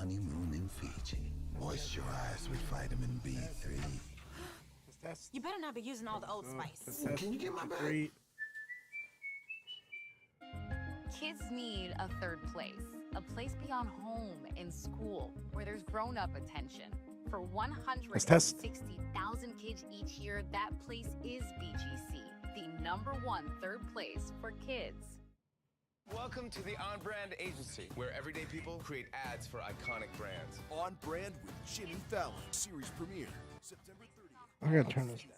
honeymoon in Fiji. Moisturize with vitamin B3. You better not be using all the Old Spice. Can you get my bag? Kids need a third place beyond home and school, where there's grown-up attention. For 160,000 kids each year, that place is BGC, the #1 third place for kids. Welcome to the On Brand Agency, where everyday people create ads for iconic brands. On Brand with Jimmy Fallon, series premiere, September 30th. I gotta turn this down.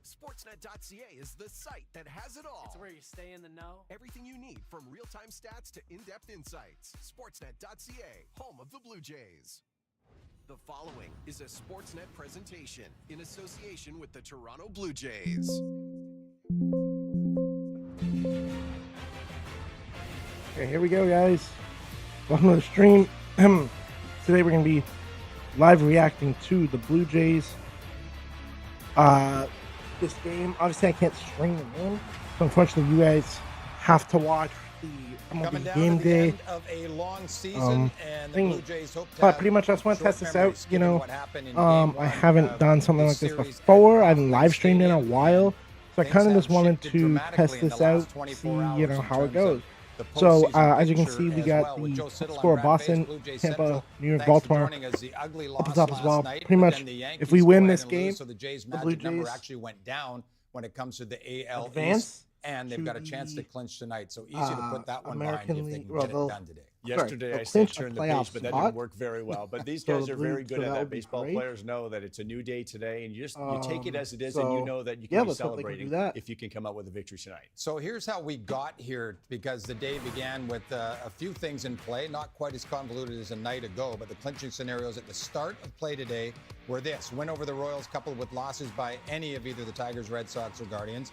Sportsnet.ca is the site that has it all. It's where you stay in the know. Everything you need, from real-time stats to in-depth insights. Sportsnet.ca, home of the Blue Jays. The following is a Sportsnet presentation in association with the Toronto Blue Jays. Okay, here we go, guys. Welcome to the stream. Today we're going to be live reacting to the Blue Jays. This game, obviously I can't stream the game, so unfortunately you guys have to watch the MLB game day of a long season, and the Blue Jays hope to but pretty much I just want to test this out, you know. I haven't done something like this before. I haven't live streamed in a while, so I kind of just wanted to test this out, see, you know, how it goes. So, as you can see, we got the score of Boston, Tampa, New York, Baltimore up the top as well. Pretty much, if we win this game, so the Jays' the Blue magic number Jays actually went down when it comes to the AL advance East, and they've got a chance to clinch tonight. So easy to put that one American behind if they can League, get it done today. Yesterday, I said turn the page, but that didn't work very well. But these guys are very good at that. Baseball players know that it's a new day today, and you take it as it is, and you know that you can be celebrating if you can come out with a victory tonight. So here's how we got here, because the day began with a few things in play, not quite as convoluted as a night ago, but the clinching scenarios at the start of play today were this: win over the Royals coupled with losses by any of either the Tigers, Red Sox, or Guardians.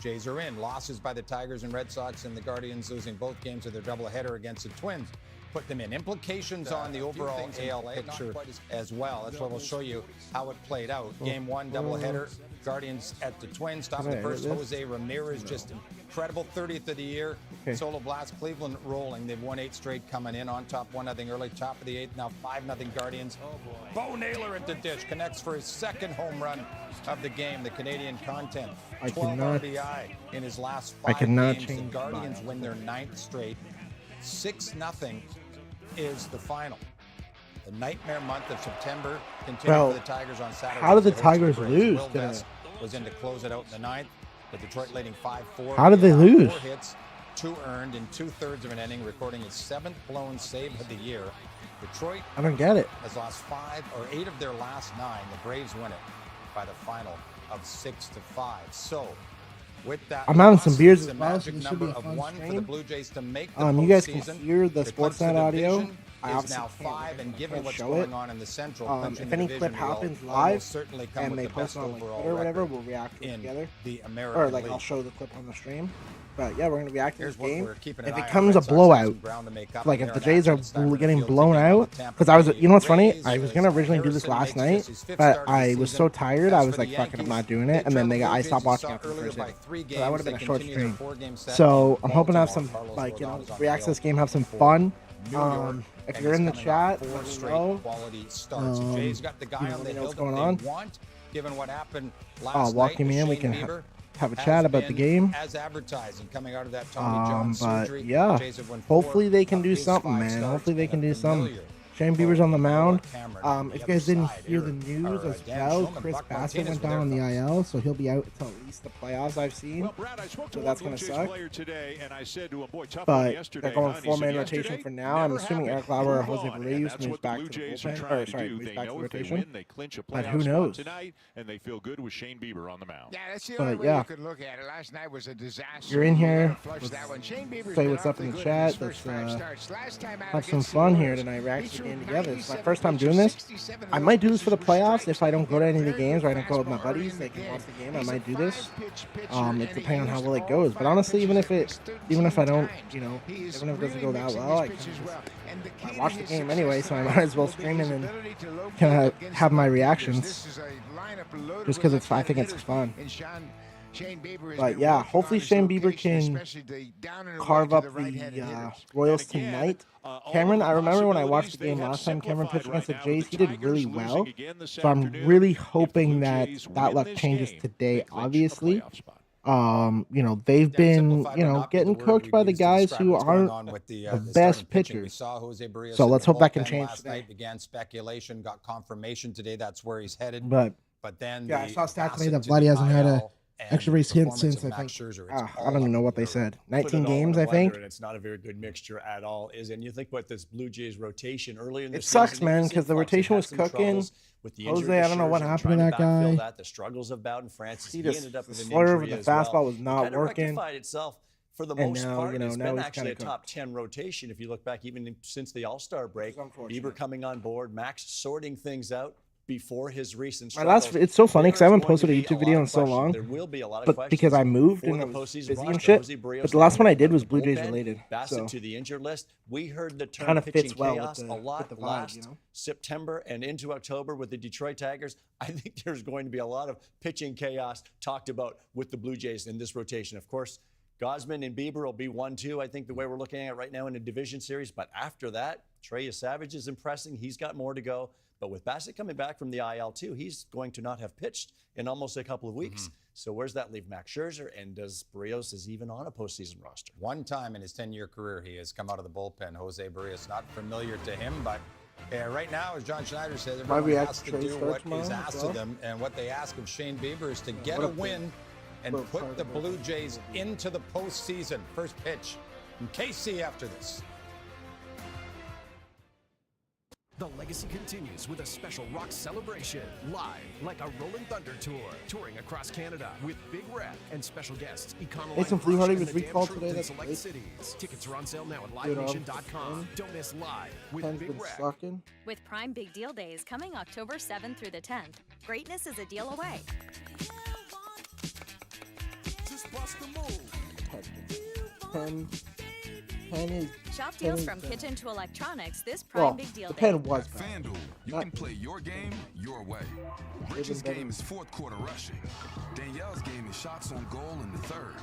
Jays are in. Losses by the Tigers and Red Sox, and the Guardians losing both games of their doubleheader against the Twins put them in. Implications on the overall AL picture as well. That's what we'll show you how it played out. Game one, doubleheader, Guardians at the Twins. Top of the first, Jose Ramirez, just incredible, 30th of the year. Solo blast, Cleveland rolling. They've won 8 straight coming in on top, 1-0 early. Top of the 8th, now 5-0 Guardians. Bo Naylor at the dish, connects for his second home run of the game. The Canadian content, 12 RBI in his last 5 games. The Guardians win their 9th straight. 6-0 is the final. The nightmare month of September continued for the Tigers on Saturday. How did the Tigers lose today? Was in to close it out in the 9th. The Detroit leading 5-4. How did they lose? 4 hits, 2 earned in 2/3 of an inning, recording his 7th blown save of the year. Detroit, I don't get it, has lost 5 or 8 of their last 9. The Braves win it by the final of 6-5. So, with that, I'm having some beers the as well, magic so this should number be a of fun 1 for the stream. Blue Jays to make the you guys can postseason. hear the To clinch Sportsnet the audio. division I is now 5, and given can't what's show going it. on in the Central, If any clip happens live certainly come and with they the post best it on like overall Twitter or whatever, record we'll react to it in together. the American Or like League. I'll show the clip on the stream. But yeah, we're gonna react to this Here's what game. we're keeping an If eye it on. comes a Red Sox have blowout, some ground to make up, like and if the they're Jays are in action. getting Field blown taking on out, the Tampa because I was, Bay you know what's funny? Rays. I was gonna originally do this Harrison last makes night, this his 5th but start of the I was so season. tired. As I was for like, the fuck it, I'm Yankees, not doing it. And then I stopped watching after the first inning. So that would have been a short stream. So I'm hoping to have some, like, you know, react to this game, have some fun. If you're in the chat, let me know. Jays got the guy on the hill what's going on. Given what happened last Walk night, him in. We Shane can Bieber have a chat about the game. as advertising coming out of that Tommy John But surgery. yeah, Jays have won 4 hopefully they can of do his something, 5 man. starts Hopefully they and can a do something. familiar Shane Bieber's on the mound. Cameron If you guys didn't hear the here, news or, as Dan well, Shulman, Chris Buck Bassett Martinez went with down on the their IL, so he'll be out until at least the playoffs I've seen. Well, Brad, I spoke to So one that's Blue gonna Jays suck. player today, and I said to him, boy, tough one But yesterday. they're going huh? And he said, 4-man rotation "Yesterday, for now. I'm never assuming happened. Eric Lauer or Move Jose on." And Reyes that's moves what the back Blue to the Jays are bullpen. trying Or to sorry, do. moves They back to know the if they rotation. win, they clinch a But playoff who spot knows? tonight, and they feel good with Shane Bieber on the mound. Yeah, that's the only But way yeah, you could look at it. Last night was a disaster. you're in You here. gotta flush Let's that one. Shane Bieber's say been what's up awfully in the good chat. his first Let's 5 starts. Last time out have some against the fun here Orioles, tonight. React he to the threw And yeah, this is my first time doing this. I might do this for the playoffs if I don't go to any of the games or I don't go with my buddies. They can watch the game. I might do this. It depends on how well it goes. But honestly, even if I don't, even if it doesn't go that well, I watch the game anyway. So I might as well stream it and kind of have my reactions, just because I think it's fun. But yeah, hopefully Shane Bieber can carve up the Royals tonight. Cameron, I remember when I watched the game last time, Cameron pitched against the Jays. He did really well. So I'm really hoping that luck changes today, obviously. They've been, getting cooked by the guys who aren't the best pitchers. So let's hope that can change today. Began speculation, got confirmation today. That's where he's headed. But then yeah, I saw stats today that Vladdy hasn't had a extra base hit since I think I don't even know what they said. 19 games, I think. And it's not a very good mixture at all. And you think about this Blue Jays rotation earlier in the season. It sucks, man, because the rotation was cooking. Jose, I don't know what happened to that guy. The struggles of Bowden Francis. He ended up with an slur injury with the fastball was not kind working. Of rectified itself for the most part. It's been actually a top 10 rotation if you look back even since the All-Star break. Bieber coming on board, Max sorting things out before his recent struggles. It's so funny because I haven't posted a YouTube video in so long. There will be a lot of but because I moved and I was busy and shit. But the last one I did was Blue Jays related. Bassett to the injured list. We heard the term kind of pitching fits well chaos with a lot last September and into October with the Detroit Tigers. I think there's going to be a lot of pitching chaos talked about with the Blue Jays in this rotation. Of course, Gausman and Bieber will be 1-2, I think, the way we're looking at it right now in a division series. But after that, Trey Savage is impressing. He's got more to go. But with Bassett coming back from the IL too, he's going to not have pitched in almost a couple of weeks. So where's that leave Max Scherzer? And does Barrios is even on a postseason roster? One time in his 10-year career, he has come out of the bullpen. Jose Barrios, not familiar to him, but right now, as John Schneider says, everyone has to do what is asked of them. And what they ask of Shane Bieber is to get a win and put the Blue Jays into the postseason. First pitch from KC after this. The legacy continues with a special rock celebration, live like a Rolling Thunder tour, touring across Canada with Big Red and special guests. Some Flea Hardy was recalled today. That's select cities. Tickets are on sale now at livenation.com. Don't miss Live with Big Red. With Prime Big Deal Days coming October 7th through the 10th, greatness is a deal away. Just bust the move. Shop deals from kitchen to electronics this Prime Big Deal Day. At FanDuel, you can play your game your way. Rich's game is fourth quarter rushing. Danielle's game is shots on goal in the third.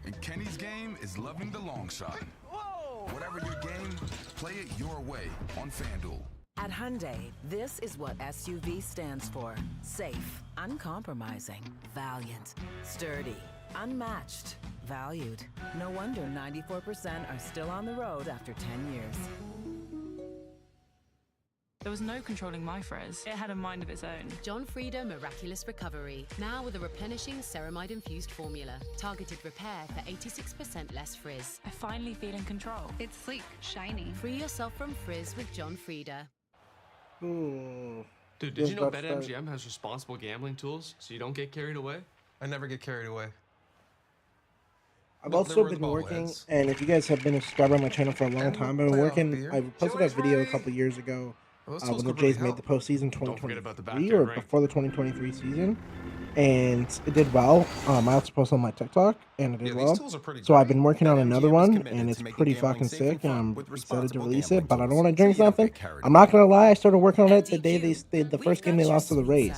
And Kenny's game is loving the long shot. Whoa! Whatever your game, play it your way on FanDuel. At Hyundai, this is what SUV stands for. Safe, uncompromising, valiant, sturdy, unmatched, valued. No wonder 94% are still on the road after 10 years. There was no controlling my frizz. It had a mind of its own. John Frieda Miraculous Recovery. Now with a replenishing ceramide-infused formula. Targeted repair for 86% less frizz. I finally feel in control. It's sleek, shiny. Free yourself from frizz with John Frieda. Dude, did you know BetMGM has responsible gambling tools so you don't get carried away? I never get carried away. I've also been working, and if you guys have been a subscriber on my channel for a long time, I've been working. I posted that video a couple years ago when the Jays made the postseason 2023 or before the 2023 season, and it did well. I also posted on my TikTok, and it did well. So I've been working on another one, and it's pretty fucking sick, and I'm excited to release it. But I don't want to drink something. I'm not gonna lie, I started working on it the day the first game they lost to the Rays,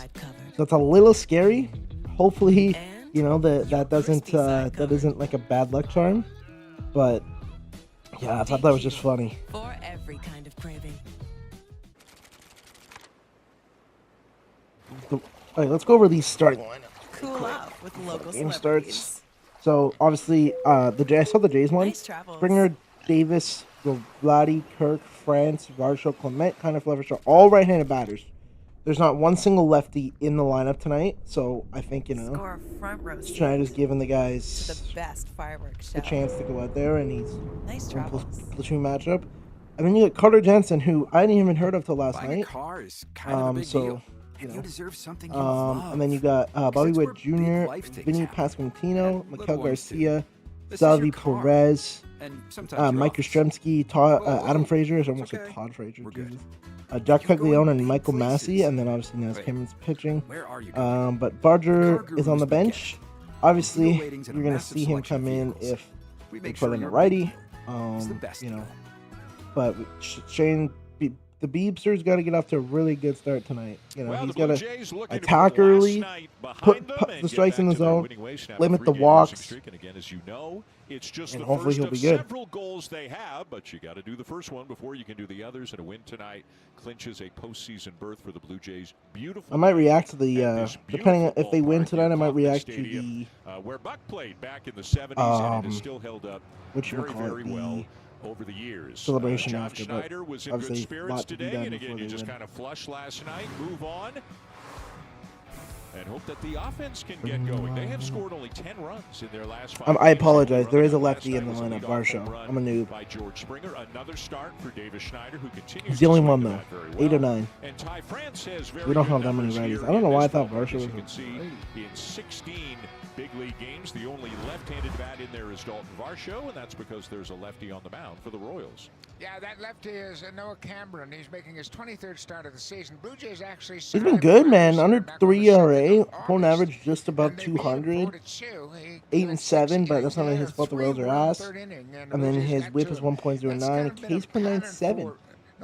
so it's a little scary. Hopefully, that isn't like a bad luck charm, but yeah, I thought that was just funny. For every kind of craving. All right, let's go over these starting lineups. Cool off with local Game celebrities. starts. So obviously, I saw the Jays one. Nice travels. Springer, Davis, Vladdy, Kirk, France, Varsho, Clement, kind of Levershore, all right-handed batters. There's not one single lefty in the lineup tonight, so I think Score front row Schneider's giving the guys the best fireworks show. the chance to go out there, and he's Nice travels. platoon matchup. And then you got Carter Jensen, who I didn't even heard of till last night. Car is kind of a big deal. You deserve something you love. And then you got Bobby Witt Jr., Vinny Pasquantino, Miguel Garcia, Salvi Perez, And sometimes Mike Yastrzemski, Adam Frazier, I almost said Todd Frazier. Jesus. Jack Peglione and Michael Massey, and then obviously Naz Cameron's pitching. But Barger is on the bench. Obviously, you're going to see him come in if we put in a righty. You know, but Shane, the Beebster's got to get off to a really good start tonight. You know, he's got to attack early, put the strikes in the zone, limit the walks, and again, as you know, it's just and the hopefully first he'll be of good. several goals they have, but you got to do the first one before you can do the others. And a win tonight clinches a postseason berth for the Blue Jays. Beautiful. I might react to the depending on if they win tonight. I might react to the where Buck played back in the 70s, and it has still held up very well over the years. Celebration John after, Schneider was in good spirits today, and again, you just kind of flushed last night, move on, and hope that the offense can get going. They have scored only 10 runs in their last 5 I apologize. There is a lefty in the lineup, Varsho. I'm a noob. By George Springer, another start for Davis Schneider, who continues He's the only one, though. well. 8 or 9. And Ty France has We don't have that many righties. I don't know why I thought Varsho was you can see in 16 big league games, the only left-handed bat in there is Dalton Varsho, and that's because there's a lefty on the mound for the Royals. Yeah, that lefty is Noah Cameron. He's making his 23rd start of the season. Blue Jays actually. He's been good, man. Under 3 ERA, home average just above 200. 8 and 7, but that's not his fault. The Royals are ass. And then his whip is 1.09. Case per 9.7.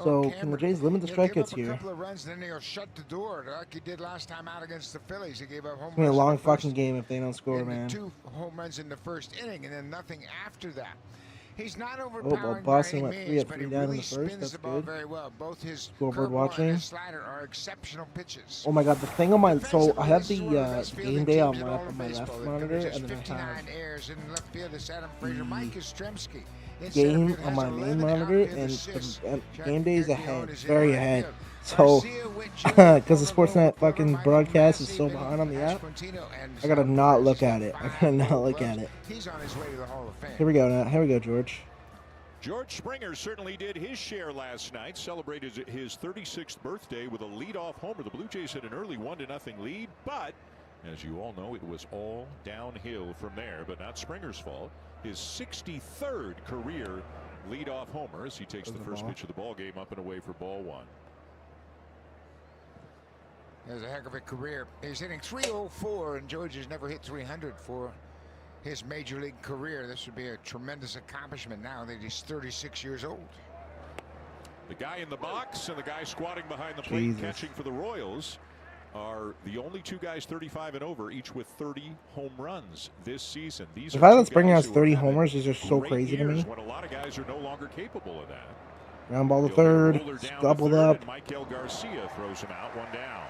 So can the Jays limit the strikeouts here? A couple of runs, then he'll shut the door like he did last time out against the Phillies. He gave up home It's gonna be a runs long in the first, fucking game if they don't score, man. 2 home runs in the first inning, and then nothing after that. He's not well, overpowering Boston by went any 3 means, at but 3 he down in really the first. spins That's the ball good. very well. Both his Scoreboard curveball watching. and his slider are exceptional pitches. Oh my god, the thing on my so I have the best game fielding day on teams in my, all of on my baseball. left It monitor, covers and then I 59 have airs in left field is Adam Frazier. Mike Yastrzemski. In game center field on has my main 11 monitor, outfield and assists. game day is Jack ahead, Peglione is in very right ahead. field. So, Garcia, Witt, because the Sportsnet fucking broadcast is so behind on the app, I gotta not look at it. I gotta not look at it. He's on his way to the Hall of Fame. Here we go now. Here we go, George. George Springer certainly did his share last night, celebrated his 36th birthday with a leadoff homer. The Blue Jays had an early 1-0 lead, but as you all know, it was all downhill from there, but not Springer's fault. His 63rd career leadoff homer as he takes the first pitch of the ball game up and away for ball 1. There's a heck of a career. He's hitting .304, and George has never hit 300 for his major league career. This would be a tremendous accomplishment now that he's 36 years old. The guy in the box and the guy squatting behind the plate catching for the Royals are the only 2 guys 35 and over, each with 30 home runs this season. These The fact that Springer has 30 homers is just so crazy to me. When a lot of guys are no longer capable of that. Ground ball to third, doubled up. Michael Garcia throws him out, 1 down.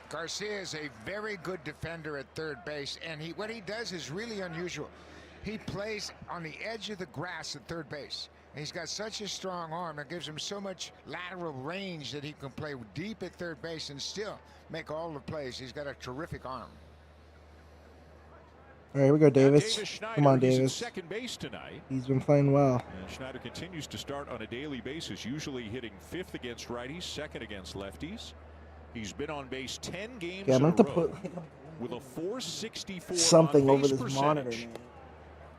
Garcia is a very good defender at third base, and what he does is really unusual. He plays on the edge of the grass at third base. And he's got such a strong arm that gives him so much lateral range that he can play deep at third base and still make all the plays. He's got a terrific arm. All right, here we go, Davis. Come on, Davis. Davis. Second base tonight. He's been playing well. And Schneider continues to start on a daily basis, usually hitting 5th against righties, 2nd against lefties. He's been on base 10 games Yeah, I'm in gonna a have to row put with a 464 something over on-base this monitor, percentage man.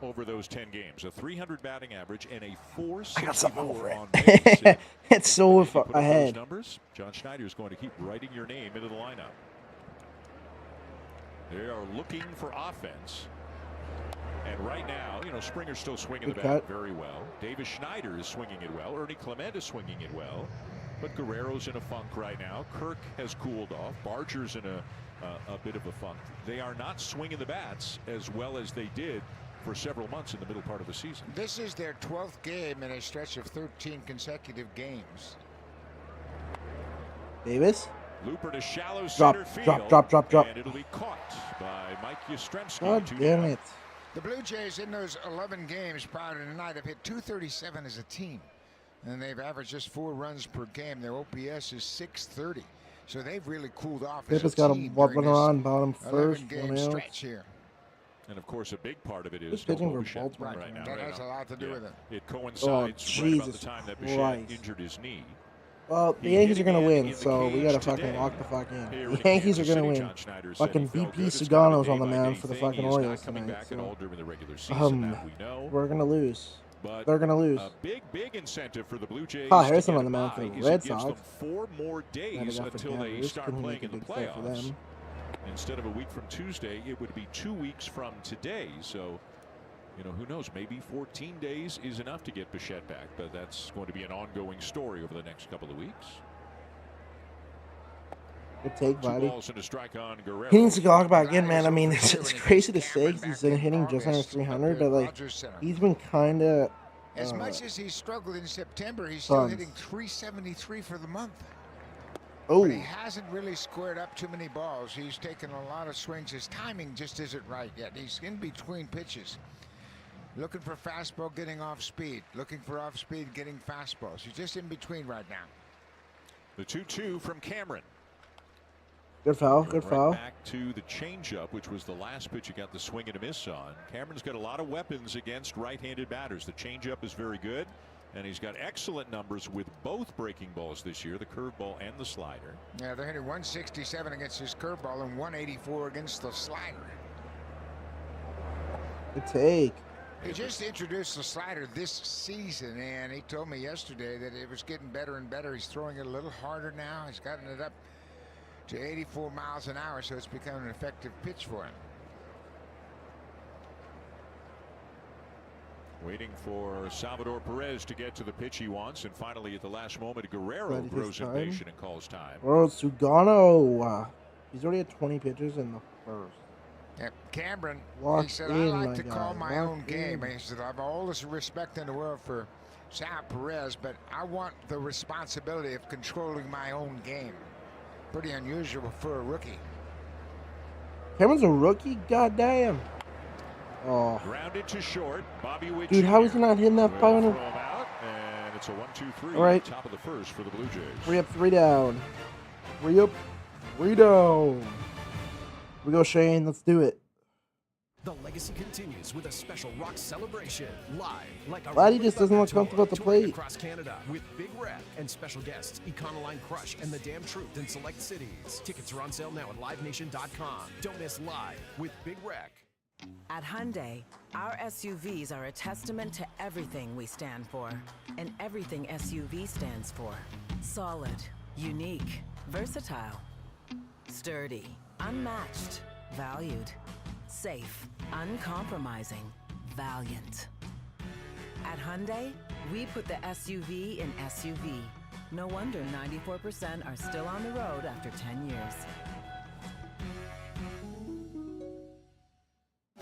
over those 10 games. A 300 batting average and a I got something 464 over on it. base. It's so If you put up ahead. those numbers, John Schneider is going to keep writing your name into the lineup. They are looking for offense. And right now, you know, Springer's still swinging the bat very well. Davis Schneider is swinging it well. Ernie Clement is swinging it well. But Guerrero's in a funk right now. Kirk has cooled off. Barger's in a bit of a funk. They are not swinging the bats as well as they did for several months in the middle part of the season. This is their 12th game in a stretch of 13 consecutive games. Davis. Looper to shallow center field. Drop. And it'll be caught by Mike Yastrzemski. God damn it. The Blue Jays in those 11 games prior to tonight have hit .237 as a team. And they've averaged just 4 runs per game. Their OPS is .630. So they've really cooled off as a Davis got a team one during on bottom this first. 11-game stretch here. And of course, a big part of it is Who's pitching for Bichette Baltimore right now. That has a lot to do with it. It coincides right about the time that Bichette Christ. injured his knee. Well, the Yankees are gonna win, so we gotta fucking lock the fuck in. The Yankees are gonna win. Fucking VP Sugano's on the mound for the fucking Orioles tonight. So, we're gonna lose. They're gonna lose. A big incentive for the Blue Jays. Harrison on the mound for the Red Sox. Them 4 more days until they start playing in the playoffs. Instead of a week from Tuesday, it would be 2 weeks from today. So, you know, who knows? Maybe 14 days is enough to get Bichette back, but that's going to be an ongoing story over the next couple of weeks. Good take, buddy. 2 balls and a strike on Guerrero. He needs to go back in, man. I mean, it's crazy to say 'cause he's been hitting just under 300, but like he's been kind of. As much as he struggled in September, he's still hitting 373 for the month. Oh. But he hasn't really squared up too many balls. He's taken a lot of swings. His timing just isn't right yet. He's in between pitches. Looking for fastball, getting off speed. Looking for off speed, getting fastballs. He's just in between right now. The 2-2 from Cameron. Good foul, good foul. Back to the changeup, which was the last pitch he got the swing and a miss on. Cameron's got a lot of weapons against right-handed batters. The changeup is very good, and he's got excellent numbers with both breaking balls this year, the curveball and the slider. Yeah, they're hitting 167 against his curveball and 184 against the slider. Good take. He just introduced the slider this season, and he told me yesterday that it was getting better and better. He's throwing it a little harder now. He's gotten it up to 84 miles an hour, so it's become an effective pitch for him. Waiting for Salvador Perez to get to the pitch he wants, and finally at the last moment, Guerrero grows impatient and calls time. Oh, Sugano. He's already had 20 pitches in the first. Yeah, Cameron, Locked he said, in, I like my to guy. call my own Locked game. in. He said, I have all this respect in the world for Sal Perez, but I want the responsibility of controlling my own game. Pretty unusual for a rookie. Cameron's a rookie? Goddamn. Oh. Grounded to short. Bobby Witt Dude, how is he not hitting that 500? And it's a 1-2-3. All right. Top of the first for the Blue Jays. 3 up, 3 down. 3 up, 3 down. Here we go, Shane. Let's do it. The legacy continues with a special rock celebration live, like a Glad he just doesn't look comfortable at the touring plate. across Canada with Big Wreck and special guests Econoline Crush and The Damn Truth in select cities. Tickets are on sale now at livenation.com. Don't miss Live with Big Wreck. At Hyundai, our SUVs are a testament to everything we stand for, and everything SUV stands for. Solid, unique, versatile, sturdy, unmatched, valued, safe, uncompromising, valiant. At Hyundai, we put the SUV in SUV. No wonder 94% are still on the road after 10 years.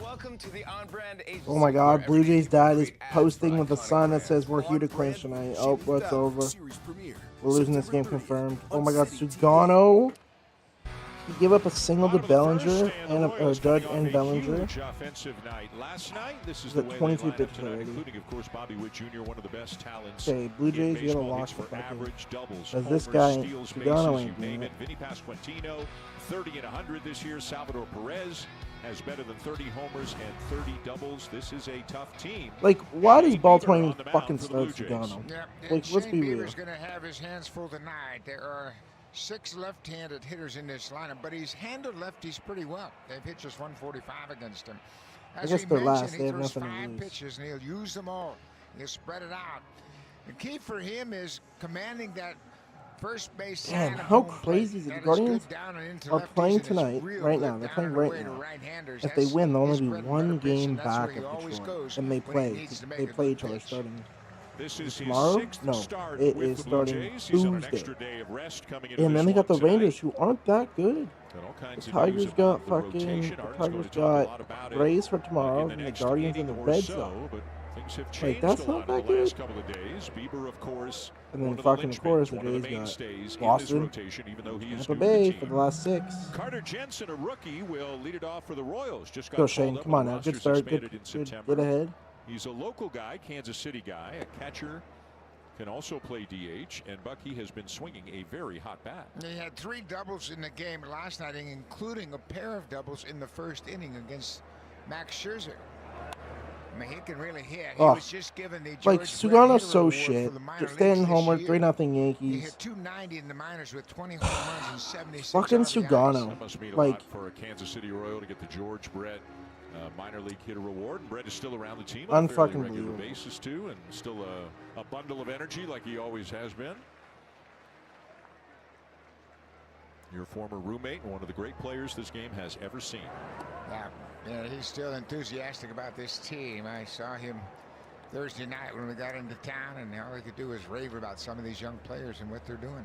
Welcome to the On-Brand Agency. Oh my God, Blue Jays Dad is posting with a sign that says we're here to clinch tonight. Oh, what's over? We're losing this game confirmed. Oh my God, Sugano. He gave up a single to Bellinger and Judge and Bellinger. Offensive night last night. This is the 22 pitches already. Including, of course, Bobby Witt Jr., one of the best talents. Okay, Blue Jays, you gotta lock the fucking. As this guy, Sugano ain't doing it. Vinny Pasquantino, 30 and 100 this year. Salvador Perez has better than 30 homers and 30 doubles. This is a tough team. Like, why does ball 20 fucking start Sugano? Yeah, Like, let's Shane be real. Bieber's going to have his hands full tonight. There are 6 left-handed hitters in this lineup, but he's handled lefties pretty well. They've hit just 145 against him. As I guess we they're mentioned, last. he They have throws nothing to 5 lose. pitches, and he'll use them all. He'll spread it out. The key for him is commanding that first base Man, side of how home crazy plate. is it? The That Guardians good down and into are lefties, playing and it's tonight, real right good now. They're down playing and right away to now. right-handers. If they That's win, they'll his only be bread and one butter pitch, game and that's where back he of always Detroit. goes And they when he play. needs to make They a play good each other pitch. starting This is tomorrow. his 6th No, start it with is the Blue starting Jays. He's on an Tuesday. extra day of rest coming into And then this they got the one tonight. Rangers, who aren't that good. Got all kinds The of news Tigers about got the fucking. rotation. The Aaron's going Tigers to talk a lot got about it Rays for tomorrow, in the and the next Guardians and 8 the or Red so, Sox. but things have Like, changed that's a not lot that in the last good. couple of days. Bieber, of course, And then one of fucking, the of course, the linchpins, one of Jays the got mainstays in this Boston, rotation, even though he is Tampa new to the Bay team. for the last 6. Carter Jensen, a rookie, will lead it off for the Royals. Just got Go, called Shane. up Come when on the now. Good roster's start. expanded Good, in September. get ahead. He's a local guy, Kansas City guy, a catcher. Can also play DH, and Bucky has been swinging a very hot bat. He had 3 doubles in the game last night, including a pair of doubles in the first inning against Max Scherzer. I mean, he can really hit. He Oh, was just given the like George Sugano's Brett so Award shit. for the minor Just staying leagues this homer, year. 3-0 He Yankees. hit 290 in the minors with 20 home runs and 76 Fucking RBIs. Sugano. That must mean a Like, lot for a Kansas City Royal to get the George Brett minor league hitter award. Brett is still around the team on a fairly unfucking regular believable. basis too, and still a bundle of energy like he always has been. Your former roommate and one of the great players this game has ever seen. Yeah, he's still enthusiastic about this team. I saw him Thursday night when we got into town, and all he could do was rave about some of these young players and what they're doing.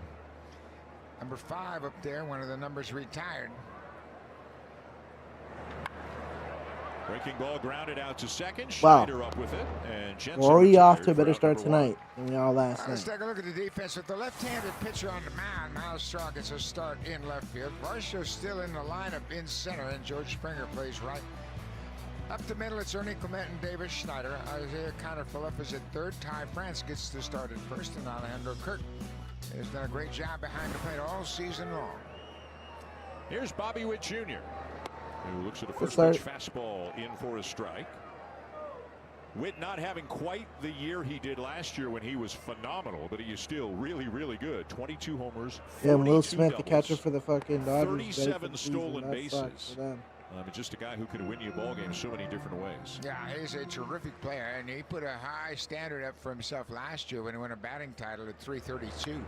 Number 5 up there, one of the numbers retired. Breaking ball grounded out to second. Wow. Schneider up with it, and Jensen Already off to a retired better for out start number 1. tonight than we all last Let's night. take a look at the defense. With the left-handed pitcher on the mound, Miles Straw gets a start in left field. Varsho's still in the lineup in center, and George Springer plays right. Up the middle, it's Ernie Clement and Davis Schneider. Isaiah Conner-Phillippe is at third. Ty France gets the start at first, and Alejandro Kirk has done a great job behind the plate all season long. Here's Bobby Witt Jr., who looks at a first start. pitch fastball in for a strike. Witt not having quite the year he did last year when he was phenomenal, but he is still really, really good. 22 homers, 42 Yeah, and Will Smith, the doubles, catcher for the fucking Dodgers. 37 stolen That sucks bases. for them. Just a guy who could win you a ball game so many different ways. Yeah, he's a terrific player, and he put a high standard up for himself last year when he won a batting title at .332.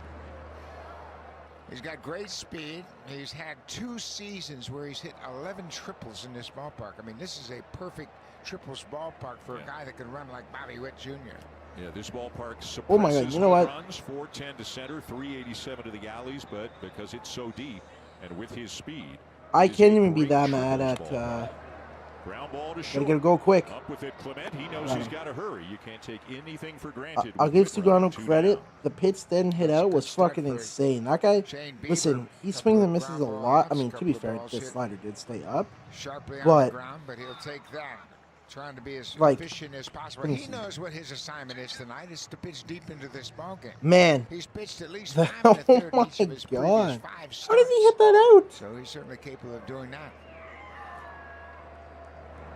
He's got great speed. He's had 2 seasons where he's hit 11 triples in this ballpark. I mean, this is a perfect triples ballpark for a guy that can run like Bobby Witt Jr. Yeah, this ballpark suppresses Oh my God, you know what? runs, 410 to center, 387 to the alleys, but because it's so deep and with his speed, I can't even be that mad at. ground ball to Gotta short. get a go quick. Up with it, Clement. He knows Yeah. he's got to hurry. You can't take anything for granted. I'll with give Witt running Sugano 2 credit. down. The pitch then hit out was fucking insane. That guy, listen, he swings and misses a lot. I mean, to be fair, the slider did stay up. Sharply on But the ground, but he'll take that. Trying to be as Like, efficient as possible. let me He see. knows what his assignment is tonight. Is to pitch deep into this ballgame. Man. He's pitched at least Oh 5 and a third my each of his previous God. 5 How did he starts. hit that out? So he's certainly capable of doing that.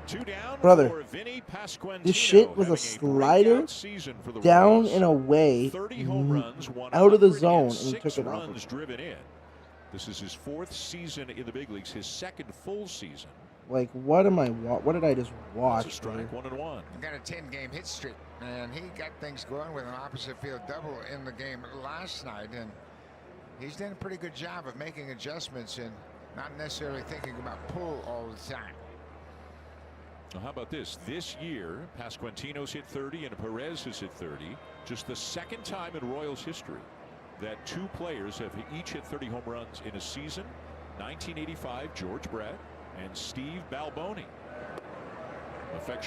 2 down Brother, for Vinny Pasquantino, this shit was having a slider breakout season for the down Royals. and away, 30 home runs, out of the zone, and he 106 took it off. runs driven in. This is his 4th season in the big leagues, his 2nd full season. Like, what am I? What did I just watch? That's a strike, dude? 1-1. He got a 10-game hit streak, and he got things going with an opposite field double in the game last night, and he's done a pretty good job of making adjustments and not necessarily thinking about pull all the time. Now, how about this? This year, Pasquantino's hit 30 and Perez has hit 30. Just the 2nd time in Royals history that 2 players have each hit 30 home runs in a season. 1985, George Brett and Steve Balboni.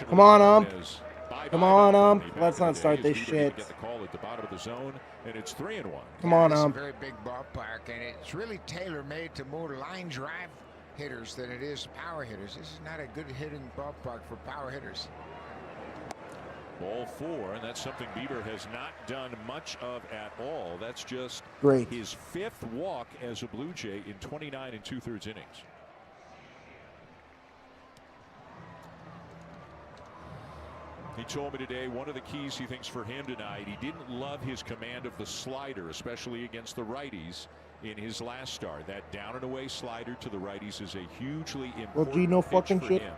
Come on, known ump. as Bye Come Bye on, Balboni ump. back Let's in the not start day. this As Bieber didn't shit. get the call at the bottom of the zone, and it's 3-1. Come on, It's a ump. very big ballpark, and it's really tailor-made to more line drive hitters than it is power hitters. This is not a good hitting ballpark for power hitters. Ball 4, and that's something Bieber has not done much of at all. That's just Great. his 5th walk as a Blue Jay in 29 2/3 innings. He told me today one of the keys he thinks for him tonight, he didn't love his command of the slider, especially against the righties in his last start. That down and away slider to the righties is a hugely important Gino pitch fucking for shit. him.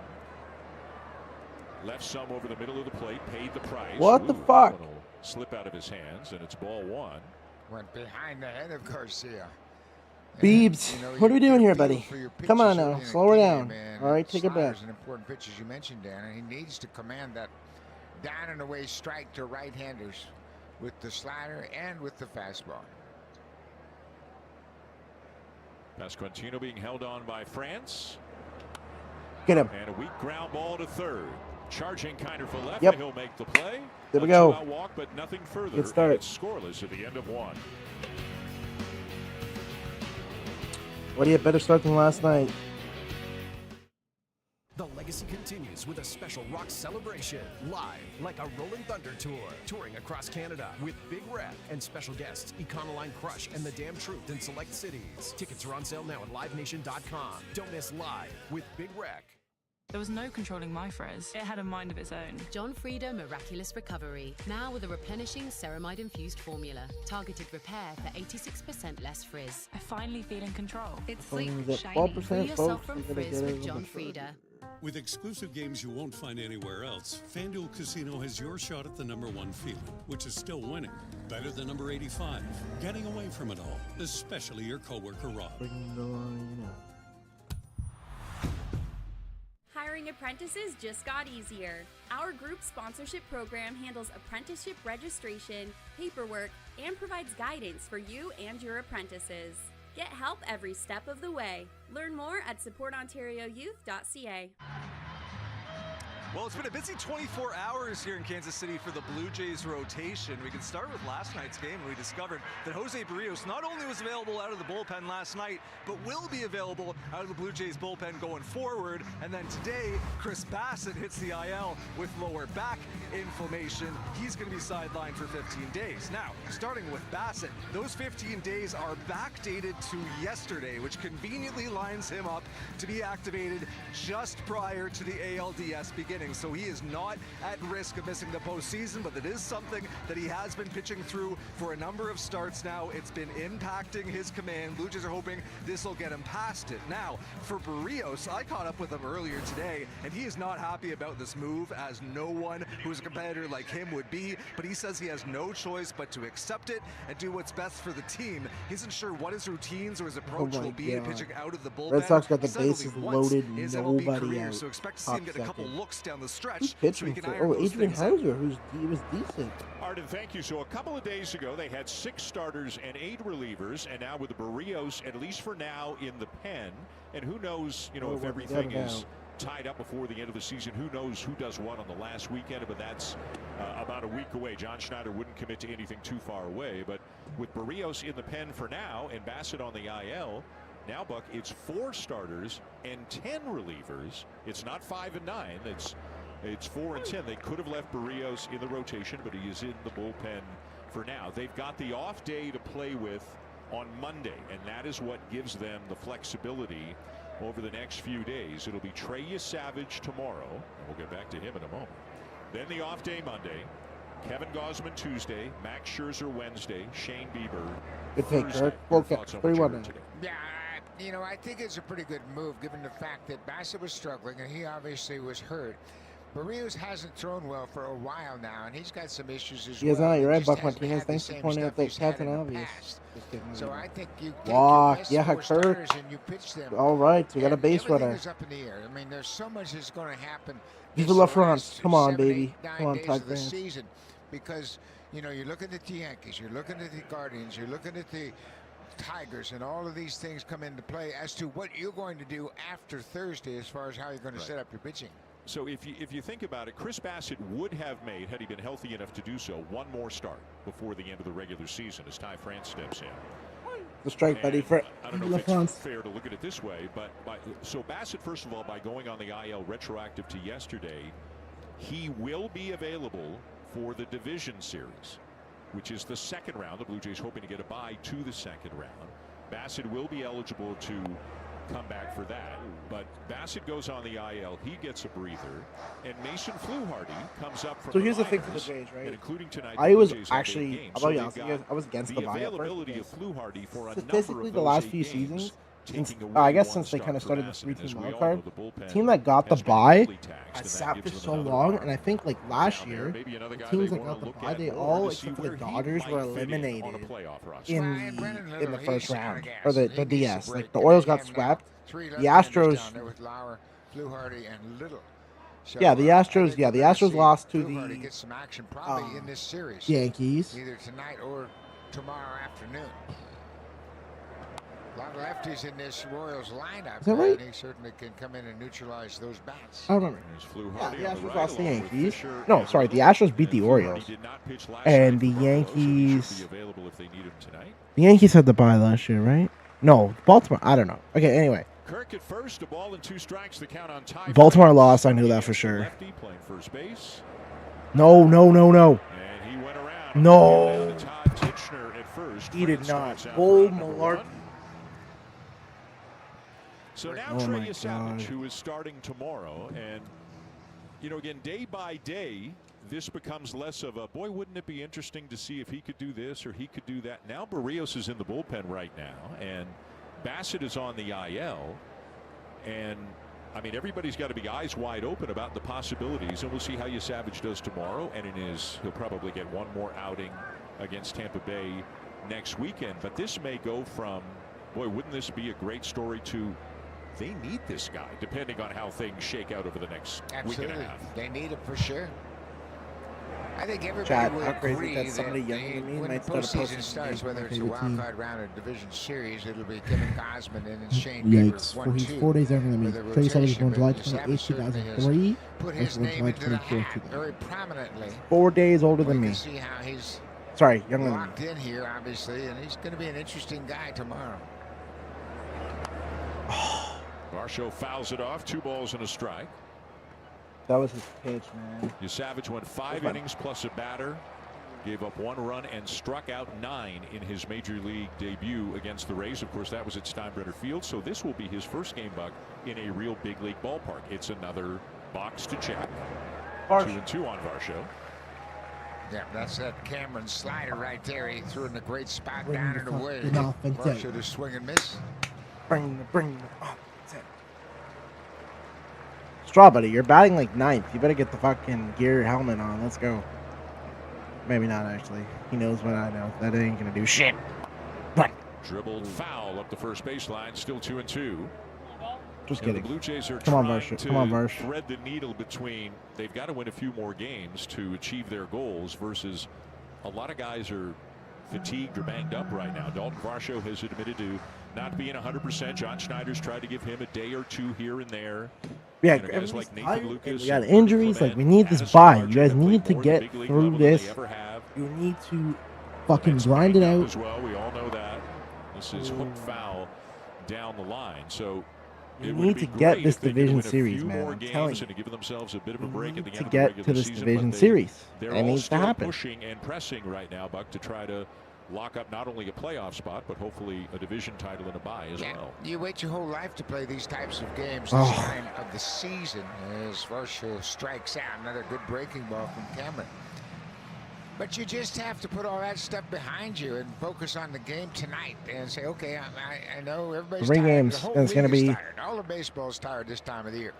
Left some over the middle of the plate, paid the price. What the fuck? It'll slip out of his hands, and it's ball 1. Went behind the head of Garcia. Beebs, You know, what are we you doing here, feel buddy? for your Come on pitches now, early in a slow her game, down. and All right, take a breath. slider's an important pitch, as you mentioned, Dan, and he needs to command that down and away strike to right-handers with the slider and with the fastball. Pasquantino being held on by France. Get him. And a weak ground ball to third. Charging Kiner for left, Yep. and he'll make the play. There we A go. 2-out walk, but nothing further. Good start. And it's scoreless at the end of 1. What do you better start than last night? The legacy continues with a special rock celebration, live like a Rolling Thunder tour, touring across Canada with Big Rep and special guests Econoline Crush and The Damn Truth in select cities. Tickets are on sale now at livenation.com. Don't miss Live with Big Rec. There was no controlling my frizz. It had a mind of its own. John Frieda Miraculous Recovery. Now with a replenishing ceramide-infused formula. Targeted repair for 86% less frizz. I finally feel in control. It's sleek, shiny. 12%, Free yourself folks, from we're gonna frizz get it with on John the shirt. Frieda. With exclusive games you won't find anywhere else, FanDuel Casino has your shot at the #1 feeling, which is still winning. Better than number 85. Getting away from it all, especially your coworker Rob. Hiring apprentices just got easier. Our group sponsorship program handles apprenticeship registration, paperwork, and provides guidance for you and your apprentices. Get help every step of the way. Learn more at supportontarioyouth.ca. Well, it's been a busy 24 hours here in Kansas City for the Blue Jays rotation. We can start with last night's game. We discovered that Jose Barrios not only was available out of the bullpen last night, but will be available out of the Blue Jays bullpen going forward. And then today, Chris Bassett hits the IL with lower back inflammation. He's going to be sidelined for 15 days. Now, starting with Bassett, those 15 days are backdated to yesterday, which conveniently lines him up to be activated just prior to the ALDS beginning. So he is not at risk of missing the postseason, but it is something that he has been pitching through for a number of starts now. It's been impacting his command. Blue Jays are hoping this will get him past it. Now, for Barrios, I caught up with him earlier today, and he is not happy about this move, as no one who is a competitor like him would be, but he says he has no choice but to accept it and do what's best for the team. He isn't sure what his routines or his approach will be pitching out of the bullpen. Red Sox got the He said only bases once loaded, his nobody MLB career, out. so expect to see him get a couple looks down the stretch. Who's So he pitching can for? iron Oh, those Adrian things out. Hauser, he was decent. Arden, thank you. So a couple of days ago, they had 6 starters and 8 relievers, and now with the Barrios, at least for now, in the pen. And who knows, if everything is tied up before the end of the season, who knows who does what on the last weekend, but that's about a week away. John Schneider wouldn't commit to anything too far away, but with Barrios in the pen for now and Bassett on the IL, now, Buck, it's 4 starters and 10 relievers. It's not 5 and 9. It's 4 and 10. They could have left Barrios in the rotation, but he is in the bullpen for now. They've got the off day to play with on Monday, and that is what gives them the flexibility over the next few days. It'll be Trey Savage tomorrow, and we'll get back to him in a moment. Then the off day Monday, Kevin Gausman Tuesday, Max Scherzer Wednesday, Shane Bieber Good take, Thursday. Kirk. Your Okay, thoughts on what you 3-1 heard now. today? Yeah, I think it's a pretty good move given the fact that Bassett was struggling and he obviously was hurt. Barrios hasn't thrown well for a while now, and he's got some issues as He is well. not. You're He right, just Buck hasn't Martinez. had the Thanks for same pointing out stuff that he's had Captain in the Obvious. past. Just kidding. So I think you take Walk. your best Yeah, 4 Kirk. starters and you pitch them. All right, we got a And base everything runner. is up in the air. I mean, there's so much that's going to happen. Viva this La last France. Come on, 7, baby. 8, 9 Come on, days Tug of the fans. season, because you're looking at the Yankees, you're looking at the Guardians, you're looking at the Tigers, and all of these things come into play as to what you're going to do after Thursday as far as how you're going to set up your pitching. So if you think about it, Chris Bassett would have made, had he been healthy enough to do so, 1 more start before the end of the regular season as Ty France steps in. The strike, buddy. For I don't know La if it's France. fair to look at it this way, but so Bassett, first of all, by going on the IL retroactive to yesterday, he will be available for the division series, which is the second round. The Blue Jays hoping to get a bye to the second round. Bassett will be eligible to come back for that, but Bassett goes on the IL. He gets a breather, and Mason Fluharty comes up from So here's the thing for the minors, Jays, right? and including tonight, I the was Blue Jays have 8 actually, games. I'll So be they've honest with got you guys, I was against the buy at availability first. of Fluharty for a number Statistically, of the those last 8 few games, seasons, since, taking away I guess 1 since they start kind of for started the Bassett. And 3-team as we wild all card, know, the bullpen team that got the has been bye heavily taxed, has and sat that for gives them so another long, arm and I think like last down there. year, Maybe another the guy teams they that wanna got the look bye, at they more all, to see except for the where he Dodgers, were might fit in on a eliminated playoff roster. in the first round, or He the needs DS. a Like break. the Orioles got Him now. swept. 3 The left-handers Astros, down there with Lauer, Fluharty, and Little. So, yeah, the I Astros, think yeah, we're the gonna Astros see lost to Fluharty get the some action probably in this series. Yankees. Either tonight or tomorrow afternoon. A lot of lefties in this Royals lineup, Is that right? and he certainly can come in and neutralize those bats. I don't remember. Yeah, Yeah, the Astros lost the Yankees. No, sorry, the Astros beat the Orioles. And the Yankees. The Yankees had the bye last year, right? No, Baltimore. I don't know. Okay, anyway. Kirk at first, a ball and 2 strikes. The count on Ty. Baltimore lost. I knew that for sure. Lefty playing first base. No. And he went around. No. Down to Todd Tichenor at first. He did France not. strikes out Bull for round number Malarkey. 1. So now Trey Savage, who is starting tomorrow, and you know, again, day by day, this becomes less of a, boy, wouldn't it be interesting to see if he could do this or he could do that. Now Barrios is in the bullpen right now, and Bassett is on the IL. And, I mean, everybody's got to be eyes wide open about the possibilities, and we'll see how Savage does tomorrow. And he'll probably get one more outing against Tampa Bay next weekend. But this may go from, boy, wouldn't this be a great story, to they need this guy, depending on how things shake out over the next week and a half. They need him for sure. I think everybody will agree that somebody younger than me when the might start a postseason starts, whether it's a wild card round or division series, it'll be Kevin Gausman and Shane Yikes. Bieber, He's 4 days younger than me. Trey Savage was born July 28, 2003. Put his name into the hat very prominently. 4 days older than me. See how he's Sorry, younger than me. locked in here, obviously, and he's going to be an interesting guy tomorrow. Varsho fouls it off. 2 balls and a strike. That was his pitch, man. Savage went 5 innings plus a batter, gave up 1 run and struck out 9 in his major league debut against the Rays. Of course, that was at Steinbrenner Field, so this will be his first game, Buck, in a real big league ballpark. It's another box to check. 2-2 on Varsho. Yeah, that's that Cameron slider right there. He threw it in a great spot down and away. Varsho to swing and miss. Bring the Straw Buddy, you're batting like 9th. You better get the fucking gear helmet on. Let's go. Maybe not, actually. He knows what I know. That ain't gonna do shit. But Dribbled foul up the first baseline. Still 2-2. Just kidding. The Blue Jays are Come on, trying Varsh. to Come on, Varsh. thread the needle between, they've got to win a few more games to achieve their goals, versus a lot of guys are fatigued or banged up right now. Dalton Varsho has admitted to not being 100%. John Schneider's tried to give him a day or 2 here and there. Yeah, guys like Nathan Lucas, we got injuries. Like, we need this bye. You guys need to get through this. You need to fucking grind it out. As well, we all know that. This is hooked foul down the line. So you need to get this division series, man. I'm telling you. To give themselves a bit of a break at the end to of the get regular to this season, division but series. They're It all needs to still happen. pushing and pressing right now, Buck, to try to lock up not only a playoff spot, but hopefully a division title and a bye as well. You wait your whole life to play these types of games. Oh. The sign of the season as Varsho strikes out. Another good breaking ball from Cameron. But you just have to put all that stuff behind you and focus on the game tonight and say, okay, I know everybody's 3 tired. games, The whole and it's going to league is be tired. All of baseball's tired this time of the year.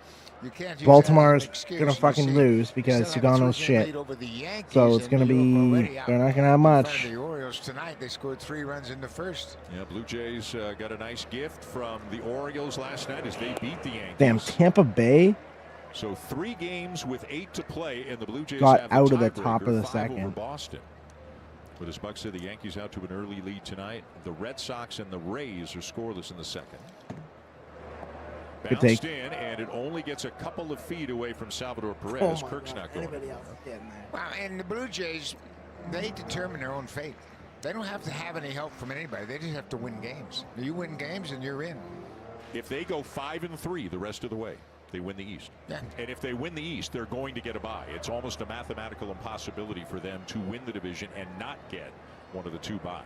You can't use Baltimore's that as an excuse. going to You fucking see, lose they because still have a Sugano's 3-game shit. lead over the Yankees So it's in going to New York be, already out they're not going to have in front much. of the Orioles tonight. They scored 3 runs in the first. Yeah, Blue Jays got a nice gift from the Orioles last night as they beat the Yankees. Damn, Tampa Bay So 3 games with 8 to play, and the Blue Jays got have out the of the top tiebreaker, of the 5 second. over Boston. But as Buck said, the Yankees out to an early lead tonight. The Red Sox and the Rays are scoreless in the second. Good Bounced take. in, and it only gets a couple of feet away from Salvador Perez. Kirk's not going. Well, and the Blue Jays, they determine their own fate. They don't have to have any help from anybody. They just have to win games. You win games and you're in. If they go 5-3 the rest of the way, they win the East. Yeah. And if they win the East, they're going to get a bye. It's almost a mathematical impossibility for them to win the division and not get one of the 2 byes.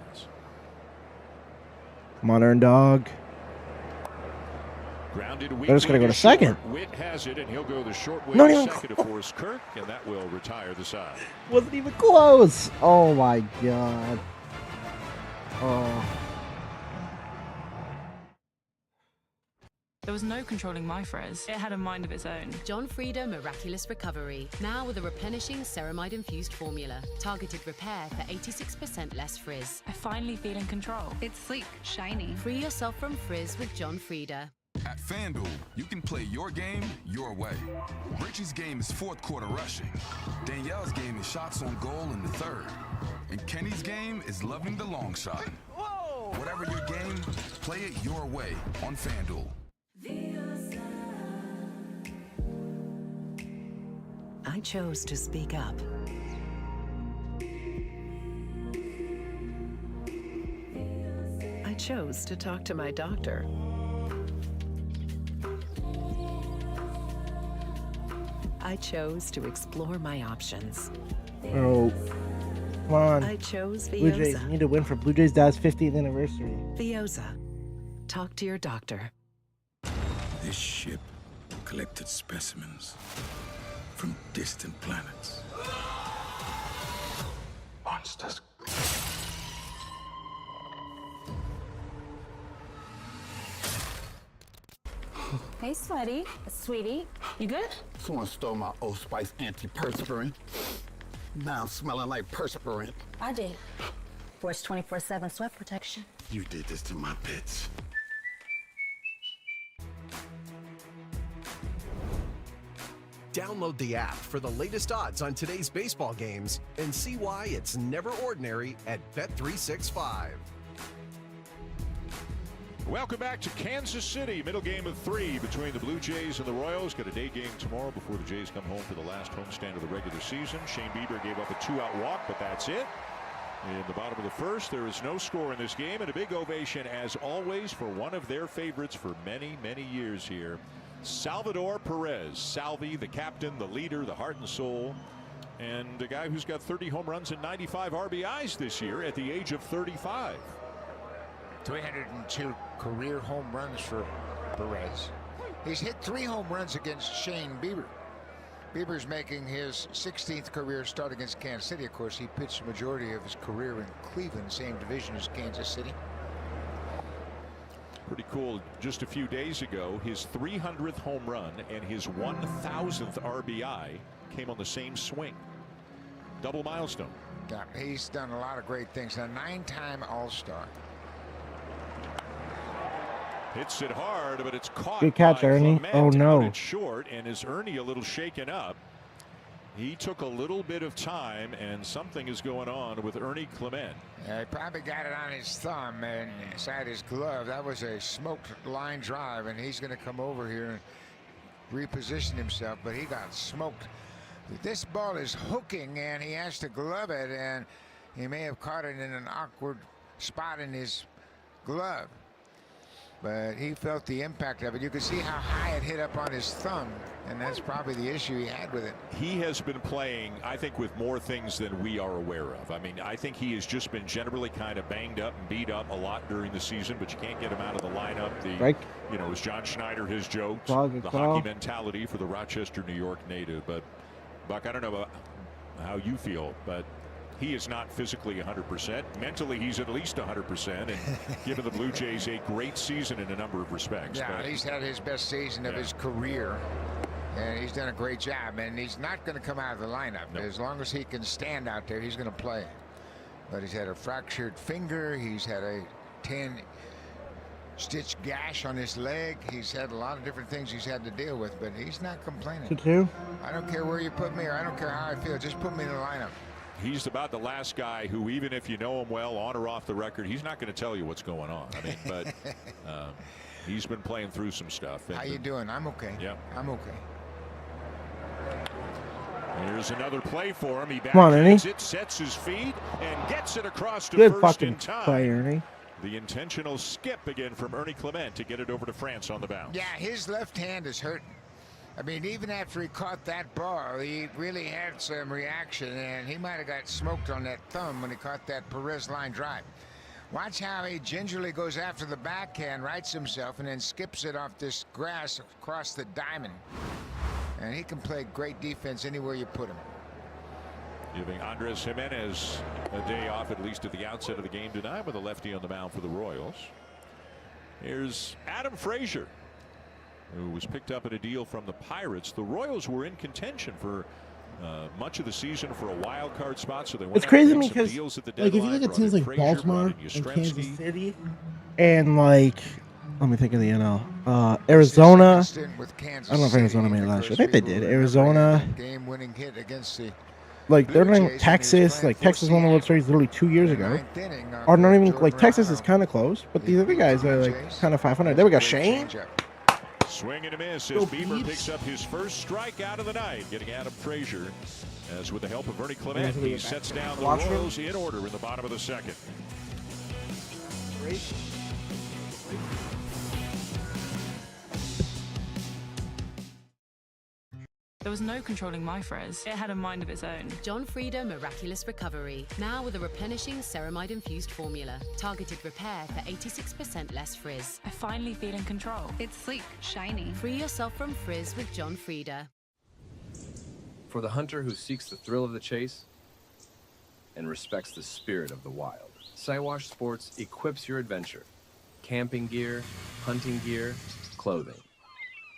Come on, Earn Dog. Grounded They're just going to go to second. Witt has it, and he'll go the short way Not to even second to Forrest Kirk, and that will retire the side. Wasn't even close. Oh, my God. Oh. There was no controlling my frizz. It had a mind of its own. John Frieda Miraculous Recovery. Now with a replenishing ceramide-infused formula. Targeted repair for 86% less frizz. I finally feel in control. It's sleek, shiny. Free yourself from frizz with John Frieda. At FanDuel, you can play your game your way. Richie's game is 4th quarter rushing. Danielle's game is shots on goal in the 3rd. And Kenny's game is loving the long shot. Whoa! Whatever your game, play it your way on FanDuel. I chose to speak up. I chose to talk to my doctor. I chose to explore my options. Oh, come on. I chose Blue Jays. Veoza. You need to win for Blue Jays' dad's 50th anniversary. Veoza. Talk to your doctor. This ship collected specimens from distant planets. Monsters. Hey, sweetie. You good? Someone stole my Old Spice antiperspirant. Now I'm smelling like perspirant. I did. Force 24/7 sweat protection. You did this to my pets. Download the app for the latest odds on today's baseball games and see why it's never ordinary at Bet365. Welcome back to Kansas City. Middle game of 3 between the Blue Jays and the Royals. Got a day game tomorrow before the Jays come home for the last homestand of the regular season. Shane Bieber gave up a 2-out walk, but that's it. In the bottom of the first, there is no score in this game, and a big ovation, as always, for one of their favorites for many, many years here, Salvador Perez. Salvi, the captain, the leader, the heart and soul, and a guy who's got 30 home runs and 95 RBIs this year at the age of 35. 302 career home runs for Perez. He's hit 3 home runs against Shane Bieber. Bieber's making his 16th career start against Kansas City. Of course, he pitched the majority of his career in Cleveland, same division as Kansas City. Pretty cool. Just a few days ago, his 300th home run and his 1,000th RBI came on the same swing. Double milestone. Yeah, he's done a lot of great things. A 9-time All-Star. Hits it hard, but it's caught. Good catch, by Ernie. Clement Oh, no. out at short, and is Ernie a little shaken up? He took a little bit of time, and something is going on with Ernie Clement. He probably got it on his thumb and inside his glove. That was a smoked line drive, and he's going to come over here and reposition himself, but he got smoked. This ball is hooking, and he has to glove it, and he may have caught it in an awkward spot in his glove. But he felt the impact of it. You could see how high it hit up on his thumb, and that's probably the issue he had with it. He has been playing, I think, with more things than we are aware of. I mean, I think he has just been generally kind of banged up and beat up a lot during the season, but you can't get him out of the lineup. You know, as John Schneider has joked, the hockey mentality for the Rochester, New York native. But, Buck, I don't know about how you feel, but he is not physically 100%. Mentally, he's at least 100%, and given the Blue Jays a great season in a number of respects. Yeah, but he's had his best season of his career, and he's done a great job. And he's not going to come out of the lineup. No. As long as he can stand out there, he's going to play. But he's had a fractured finger. He's had a 10-stitch gash on his leg. He's had a lot of different things he's had to deal with, but he's not complaining. 2-2. I don't care where you put me, or I don't care how I feel. Just put me in the lineup. He's about the last guy who, even if you know him well, on or off the record, he's not going to tell you what's going on. I mean, but he's been playing through some stuff. How you doing? I'm okay. Yeah, I'm okay. Here's another play for him. He Come on, Ernie. it, sets his feet, and gets it across to Good first fucking in time. play, Ernie. The intentional skip again from Ernie Clement to get it over to France on the bounce. Yeah, his left hand is hurting. I mean, even after he caught that ball, he really had some reaction, and he might have got smoked on that thumb when he caught that Perez line drive. Watch how he gingerly goes after the backhand, rights himself, and then skips it off this grass across the diamond. And he can play great defense anywhere you put him. Giving Andres Jimenez a day off, at least at the outset of the game tonight, with a lefty on the mound for the Royals. Here's Adam Frazier, who was picked up at a deal from the Pirates. The Royals were in contention for much of the season for a wild card spot, so they went It's crazy because, like, if you look at teams like Baltimore and Kansas City, and like, let me think of the NL, Arizona. I don't know if Arizona made it last year. I think they did. Arizona. Game-winning hit against the like they're not Texas. Like Texas won the World Series literally 2 years ago. Or not even like Texas is kind of close, but these other guys are like kind of 500. There we go, Shane. Swing and a miss as Bieber picks up his first strikeout of the night, getting Adam Frazier. As with the help of Ernie Clement, he sets down the Royals in order in the bottom of the second. There was no controlling my frizz. It had a mind of its own. John Frieda Miraculous Recovery. Now with a replenishing ceramide-infused formula. Targeted repair for 86% less frizz. I finally feel in control. It's sleek, shiny. Free yourself from frizz with John Frieda. For the hunter who seeks the thrill of the chase and respects the spirit of the wild, Siwash Sports equips your adventure. Camping gear, hunting gear, clothing.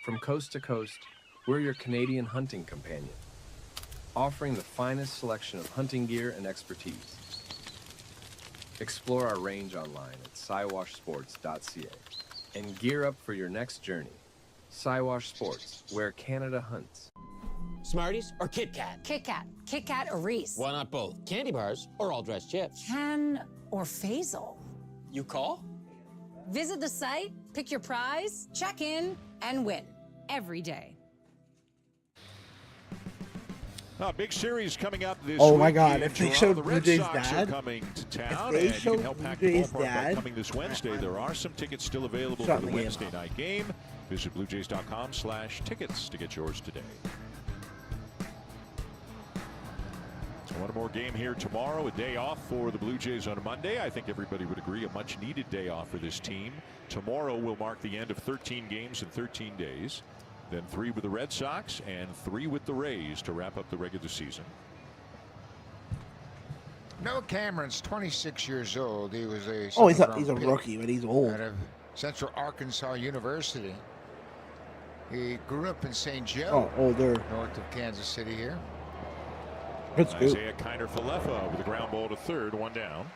From coast to coast, we're your Canadian hunting companion, offering the finest selection of hunting gear and expertise. Explore our range online at siwashsports.ca and gear up for your next journey. Siwash Sports, where Canada hunts. Smarties or Kit Kat? Kit Kat. Kit Kat or Reese. Why not both? Candy bars or all-dressed chips? Ken or Faisal. You call? Visit the site, pick your prize, check in, and win every day. Big series coming up this Oh my week God! in If they Toronto. showed The Blue Red Jays' Sox dad, are coming to town, if and they you can showed help Blue pack the Jays' ballpark by dad, coming this Wednesday. There are some tickets still available Shut for the the game Wednesday off. night game. Visit BlueJays.com/tickets to get yours today. So one more game here tomorrow, a day off for the Blue Jays on a Monday. I think everybody would agree a much needed day off for this team. Tomorrow will mark the end of 13 games in 13 days. Then 3 with the Red Sox and 3 with the Rays to wrap up the regular season. Noah Cameron's 26 years old. He was a he's a second-round pick rookie, but he's old. out of Central Arkansas University. He grew up in St. Joe, older. north of Kansas City here. Good scoop. Isaiah Kiner-Falefa with a ground ball to third, 1 down.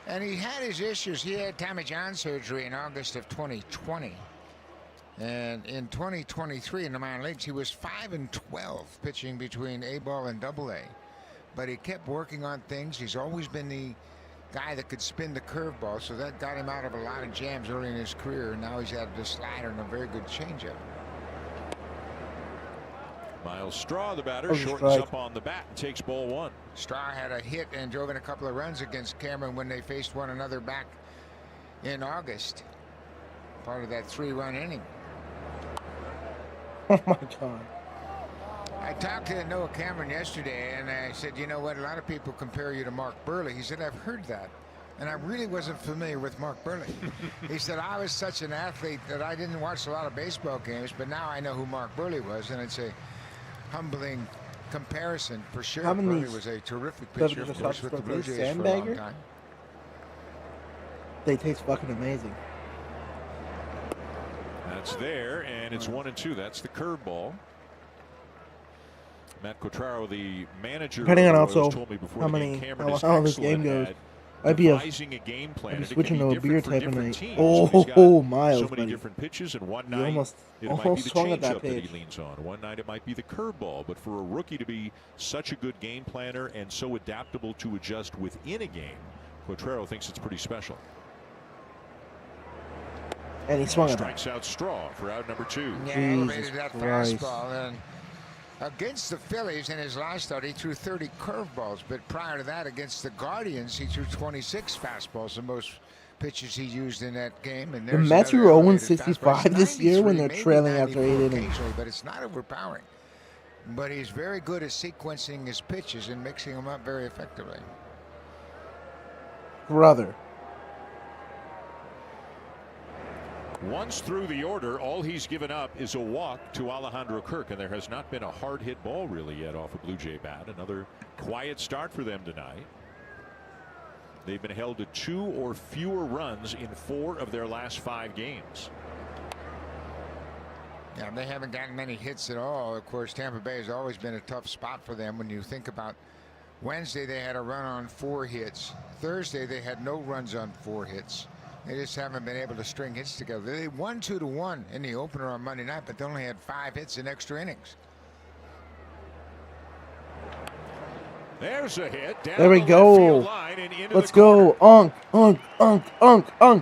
And he had his issues. He had Tommy John surgery in August of 2020. And in 2023 in the minor leagues, he was 5-12 pitching between A-ball and Double-A. But he kept working on things. He's always been the guy that could spin the curveball, so that got him out of a lot of jams early in his career. And now he's had the slider and a very good changeup. Miles Straw, the batter, Oh, shortens strike. up on the bat and takes ball 1. Straw had a hit and drove in a couple of runs against Cameron when they faced one another back in August. Part of that 3-run inning. Oh my God. I talked to Noah Cameron yesterday, and I said, you know what, a lot of people compare you to Mark Burley. He said, I've heard that. And I really wasn't familiar with Mark Burley. He said, I was such an athlete that I didn't watch a lot of baseball games, but now I know who Mark Burley was, and it's a humbling comparison for sure. Having Burley these was a terrific pitcher, of course, with the Blue Jays for a long Sandbagger? time. They taste fucking amazing. That's there, and it's 1-2. That's the curveball. Matt Quatraro, the manager, Depending on of the Royals, also told me before how the many game, Cameron is how this game excellent goes. at I'd be devising a game plan. I'd be and it can switching to a different beer for type of different night. teams. Oh, He's got Miles, so many buddy. different pitches, and one You night almost it might be the swung at that changeup that he pitch. leans on. One night it might be the curveball. But for a rookie to be such a good game planner and so adaptable to adjust within a game, Quatraro thinks it's pretty special. And he swung at that. Strikes out Straw for out number 2. Yeah, elevated that Christ. fastball. And against the Phillies in his last start, he threw 30 curveballs. But prior to that, against the Guardians, he threw 26 fastballs, the most pitches he used in that game. And The there's Mets another were elevated 0-65 fastball. this year when 93, they're maybe trailing after 94 8 innings. occasionally, but it's not overpowering. But he's very good at sequencing his pitches and mixing them up very effectively. Brother. Once through the order, all he's given up is a walk to Alejandro Kirk, and there has not been a hard hit ball really yet off a Blue Jay bat. Another quiet start for them tonight. They've been held to 2 or fewer runs in 4 of their last 5 games. Yeah, they haven't gotten many hits at all. Of course, Tampa Bay has always been a tough spot for them. When you think about Wednesday, they had a run on 4 hits. Thursday, they had no runs on 4 hits. They just haven't been able to string hits together. They won 2-1 in the opener on Monday night, but they only had 5 hits in extra innings. There's a hit. Down There we the left go. field line and into Let's the corner. go. Unk.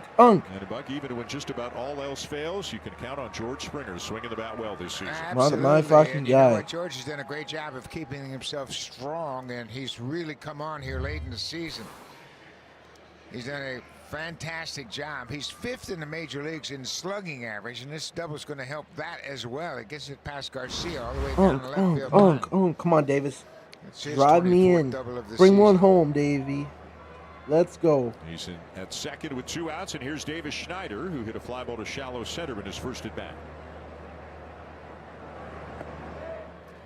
And Buck, even when just about all else fails, you can count on George Springer swinging the bat well this season. My fucking And you know guy. what? George has done a great job of keeping himself strong, and he's really come on here late in the season. He's done a fantastic job. He's 5th in the major leagues in slugging average, and this double's going to help that as well. It gets it past Garcia all the way down the left field line. Come on, Davis. It's his Drive me 24th in. double of the Bring season. one home, Davey. Let's go. He's at second with 2 outs, and here's Davis Schneider, who hit a fly ball to shallow center in his first at bat.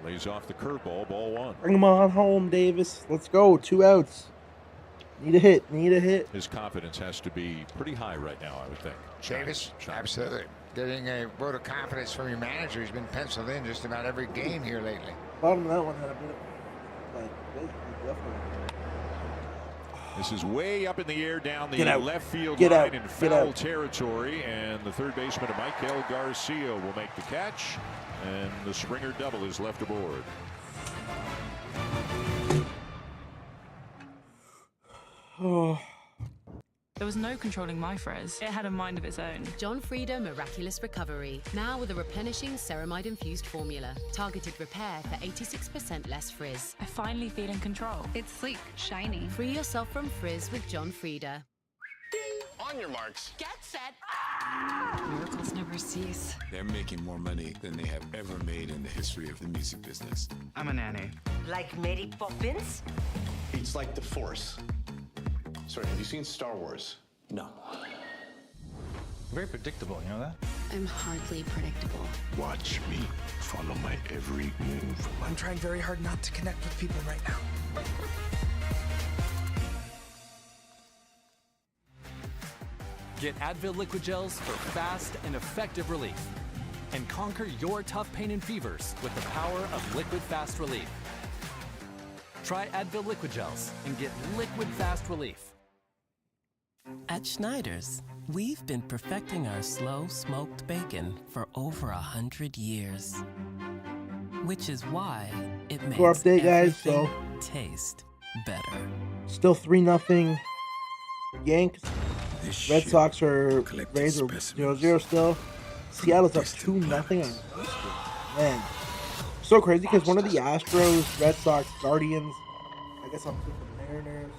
Lays off the curveball, ball 1. Bring him on home, Davis. Let's go. 2 outs. Need a hit. Need a hit. His confidence has to be pretty high right now, I would think. Davis, absolutely. Getting a vote of confidence from your manager. He's been penciled in just about every game here lately. Bottom of that one had a bit of, like, definitely. This is way up in the air down the Get out. left field Get line out. in Get foul out. territory, and the third baseman, Michael Garcia, will make the catch, and the Springer double is left aboard. Oh. There was no controlling my frizz. It had a mind of its own. John Frieda Miraculous Recovery. Now with a replenishing ceramide-infused formula. Targeted repair for 86% less frizz. I finally feel in control. It's sleek, shiny. Free yourself from frizz with John Frieda. On your marks. Get set. Miracles never cease. They're making more money than they have ever made in the history of the music business. I'm a nanny. Like Mary Poppins? It's like the Force. Sorry, have you seen Star Wars? No. Very predictable, you know that? I'm hardly predictable. Watch me follow my every move. I'm trying very hard not to connect with people right now. Get Advil Liquid Gels for fast and effective relief. And conquer your tough pain and fevers with the power of Liquid Fast Relief. Try Advil Liquid Gels and get liquid fast relief. At Schneider's, we've been perfecting our slow smoked bacon for over 100 years. Which is why it makes Score update, guys. everything So taste better. still 3-0 Yanks. Red Sox are Rays are 0-0 still. Seattle's up 2-0 on man. So crazy because one of the Astros, Red Sox, Guardians, I guess I'm thinking Mariners.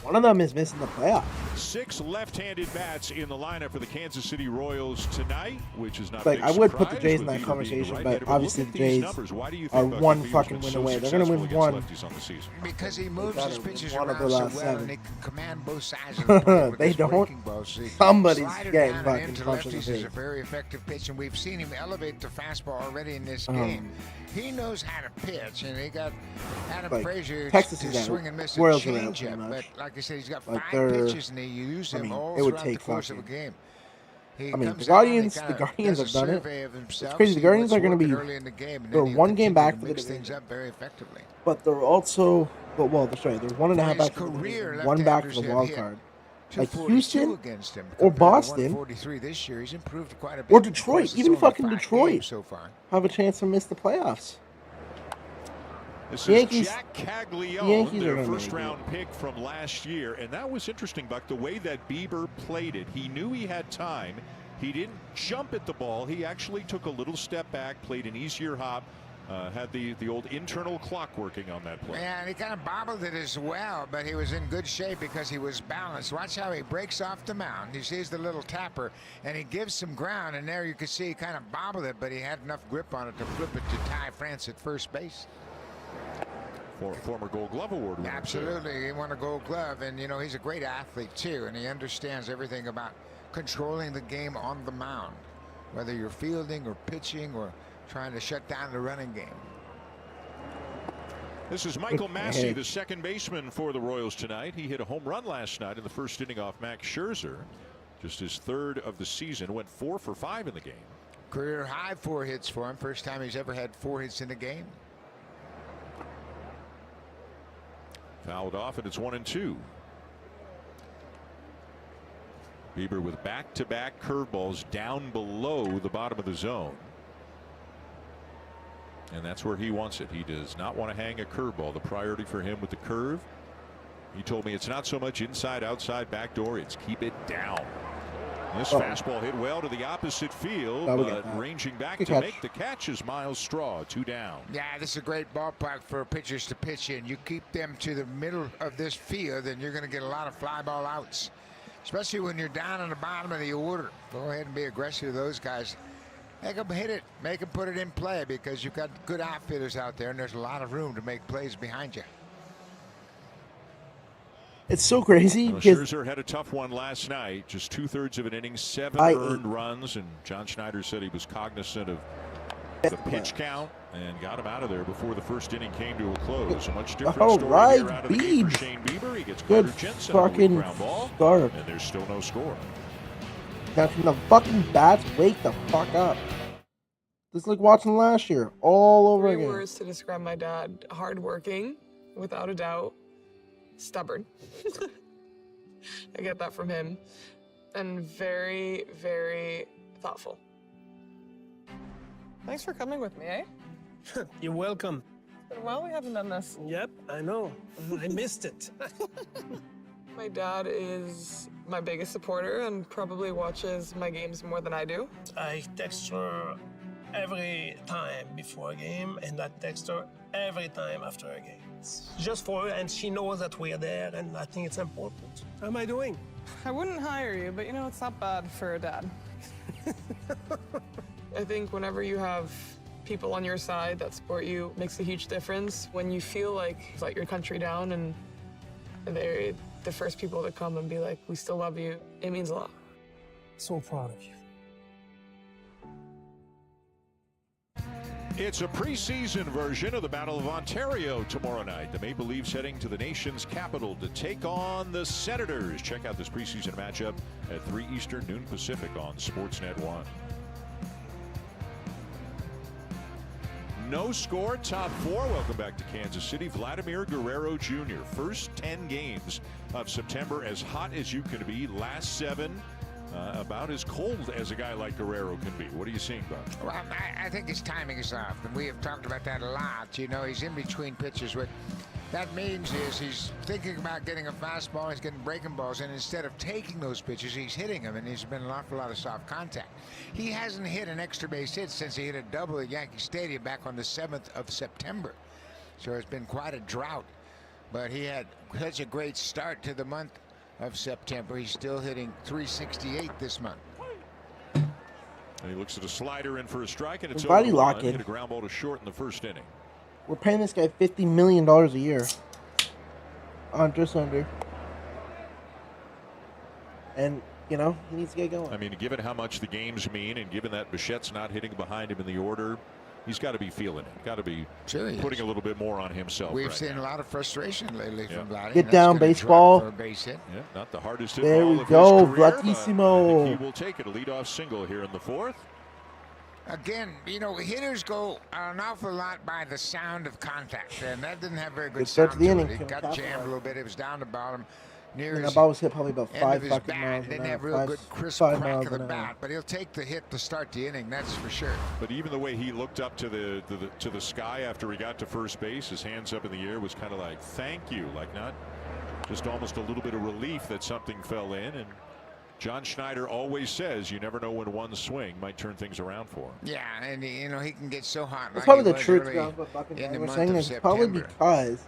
One of them is missing the playoffs. 6 left-handed bats in the lineup for the Kansas City Royals tonight, which is not Like, a I big would put the surprise Jays in with that Bieber conversation, being the but right-hander. obviously Look the at these Jays numbers. Why do you are think one Bieber's fucking been win so away. They're going to win successful one. against lefties on the season? Because he moves gotta his win pitches one of around the so last well, 7. and he can command both sides of the plate with They his don't. breaking balls. So he can Somebody's slide it getting down and fucking into punched in the lefties is a face. very effective pitch, and we've seen him elevate the fastball already in this game. He knows how to pitch, and he got Adam Like, Frazier Texas to is out. swing and miss a Royals are out pretty changeup. But much. like I said, he's got Like, 5 they're- pitches, and they use I them mean, all it would throughout the take course of a fucking- game. He I mean, comes the down and Guardians, kinda the Guardians does have a done it. survey of himself, It's crazy. The see Guardians what's are going to working be. early in the game, and They're then he'll one game continue back to for the mix division, things up very effectively. but they're also. But well, they're sorry. They're 1.5 back for the division, 1 back for the wild card. Like 242 Houston against him or compared to Boston 143 this year. He's improved quite a bit. or Of course, Detroit, it's even only fucking 5 Detroit, games so far. have a chance to miss the playoffs. This Yankees- is Jack Caglione, the Yankees are their gonna make first-round pick from last year, and that was interesting, Buck, the way that Bieber played it. He knew he had time. He didn't jump at the ball. He actually took a little step back, played an easier hop, had the old internal clock working on that play. Yeah, and he kind of bobbled it as well, but he was in good shape because he was balanced. Watch how he breaks off the mound. He sees the little tapper, and he gives some ground, and there you can see he kind of bobbled it, but he had enough grip on it to flip it to Ty France at first base. Former Gold Glove Award winner. Absolutely, he won a Gold Glove, and you know he's a great athlete too, and he understands everything about controlling the game on the mound, whether you're fielding or pitching or trying to shut down the running game. This is Michael Massey, the second baseman for the Royals tonight. He hit a home run last night in the first inning off Max Scherzer. Just his 3rd of the season. Went 4 for 5 in the game. Career high 4 hits for him. First time he's ever had 4 hits in a game. Fouled off, and it's 1-2. Bieber with back-to-back curveballs down below the bottom of the zone. And that's where he wants it. He does not want to hang a curveball. The priority for him with the curve, he told me it's not so much inside, outside, back door. It's keep it down. This fastball hit well to the opposite field, but ranging back to make the catch is Miles Straw, 2 down. Yeah, this is a great ballpark for pitchers to pitch in. You keep them to the middle of this field, and you're going to get a lot of fly ball outs, especially when you're down on the bottom of the order. Go ahead and be aggressive to those guys. Make them hit it. Make them put it in play because you've got good outfitters out there, and there's a lot of room to make plays behind you. It's so crazy. Well, Scherzer had a tough one last night. Just 2/3 of an inning, 7 earned runs, and John Schneider said he was cognizant of the pitch count and got him out of there before the first inning came to a close. A much different story here out of the gate for Shane Bieber. He gets Carter Jensen on a ground ball, and there's still no score. Now can the fucking bats wake the fuck up? Just like watching last year, all over again. 3 words to describe my dad: hardworking, without a doubt. Stubborn. I get that from him. And very, very thoughtful. Thanks for coming with me, eh? You're welcome. It's been a while we haven't done this. Yep, I know. I missed it. My dad is my biggest supporter and probably watches my games more than I do. I text her every time before a game, and I text her every time after a game. It's just for her, and she knows that we're there, and I think it's important. How am I doing? I wouldn't hire you, but you know, it's not bad for a dad. I think whenever you have people on your side that support you, makes a huge difference. When you feel like you let your country down and they're the first people to come and be like, we still love you, it means a lot. So proud of you. It's a preseason version of the Battle of Ontario tomorrow night. The Maple Leafs heading to the nation's capital to take on the Senators. Check out this preseason matchup at 3 Eastern, noon Pacific on Sportsnet 1. No score, top 4. Welcome back to Kansas City. Vladimir Guerrero Jr. First 10 games of September as hot as you can be. Last 7. About as cold as a guy like Guerrero can be. What are you seeing, Bob? Well, I think his timing is off, and we have talked about that a lot. You know, he's in between pitches. What that means is he's thinking about getting a fastball, he's getting breaking balls, and instead of taking those pitches, he's hitting them, and there's been an awful lot of soft contact. He hasn't hit an extra base hit since he hit a double at Yankee Stadium back on the 7th of September. So it's been quite a drought, but he had such a great start to the month of September. He's still hitting .368 this month. And he looks at a slider in for a strike, and it's body 0-1. locking. Hit a ground ball to short in the first inning. We're paying this guy $50 million a year. Just under. And, you know, he needs to get going. I mean, given how much the games mean, and given that Bichette's not hitting behind him in the order, he's got to be feeling it. Got to be putting a little bit more on himself. We've seen a lot of frustration lately from Vladdy. Get down, baseball. For a base hit. Yeah, not the hardest hit There ball we of go, his career, Vladissimo. but he will take it. A leadoff single here in the 4th. Again, you know, hitters go an awful lot by the sound of contact, and that didn't have very good Good start sound to the to inning. it. It got jammed a little bit. It was down the bottom. Near And his that ball was hit probably about end 5 of his fucking bat. miles Didn't an have hour. real good crisp 5 crack miles of the an hour. bat, but he'll take the hit to start the inning. That's for sure. But even the way he looked up to the sky after he got to first base, his hands up in the air, was kind of like, thank you, like not just almost a little bit of relief that something fell in. And John Schneider always says you never know when one swing might turn things around for him. Yeah, and you know, he can get so hot. That's probably the was truth. early What fucking in the we're month saying of is probably September. because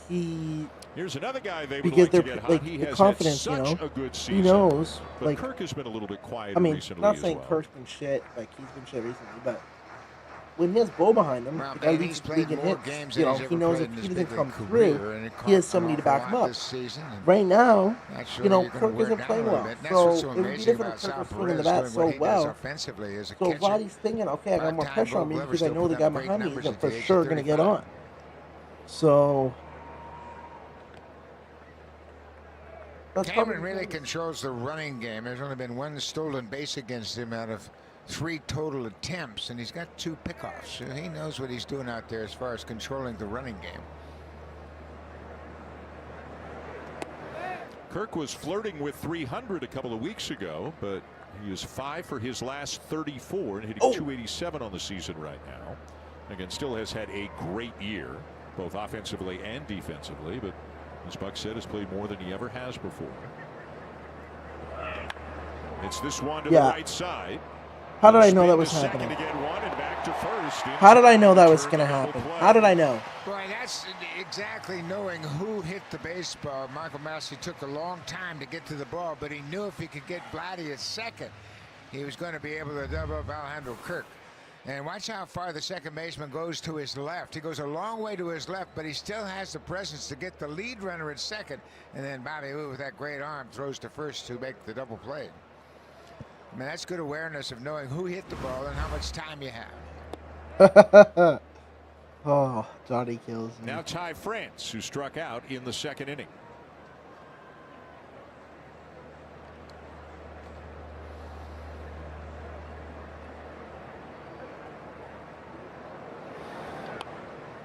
he. Here's another guy they would Because like to they're get hot. like He the has confidence, had you such know. a good He season. knows, But like Kirk has been a little bit quieter I mean, recently not as saying well. Kirk's been shit, like he's been shit recently, but when he has Bo behind him, Well, the guy man, leads he's the played league in more hits. games You than know, he's he ever knows played if in he his doesn't big come league through, career, and it he has cost somebody an to back awful him lot up. this season, and Right now, naturally you know, you're gonna Kirk wear isn't down playing a little well, bit. That's so what's so it would be amazing different about if Kirk was Sal swinging the Perez, bat what so he does well. offensively as a So catcher. Vladdy's thinking, okay, I got more Part-time pressure on Gold me Glover because I still know the put guy up great behind me numbers is at the for age of sure going to get 35. on. So that's Cameron probably really controls the running game. There's only been 1 stolen base against him out of 3 total attempts, and he's got 2 pickoffs. So he knows what he's doing out there as far as controlling the running game. Kirk was flirting with 300 a couple of weeks ago, but he is 5 for his last 34 and hitting .287 on the season right now. Again, still has had a great year, both offensively and defensively, but as Buck said, has played more than he ever has before. It's this one to Yeah. the right side. How did I know that was happening? How did I know that was going to happen? How did I know? Boy, that's exactly knowing who hit the baseball. Michael Massey took a long time to get to the ball, but he knew if he could get Vladdy at second, he was going to be able to double up Alejandro Kirk. And watch how far the second baseman goes to his left. He goes a long way to his left, but he still has the presence to get the lead runner at second. And then Bobby Witt, with that great arm, throws to first to make the double play. I mean, that's good awareness of knowing who hit the ball and how much time you have. Oh, Dottie kills me. Now Ty France, who struck out in the second inning.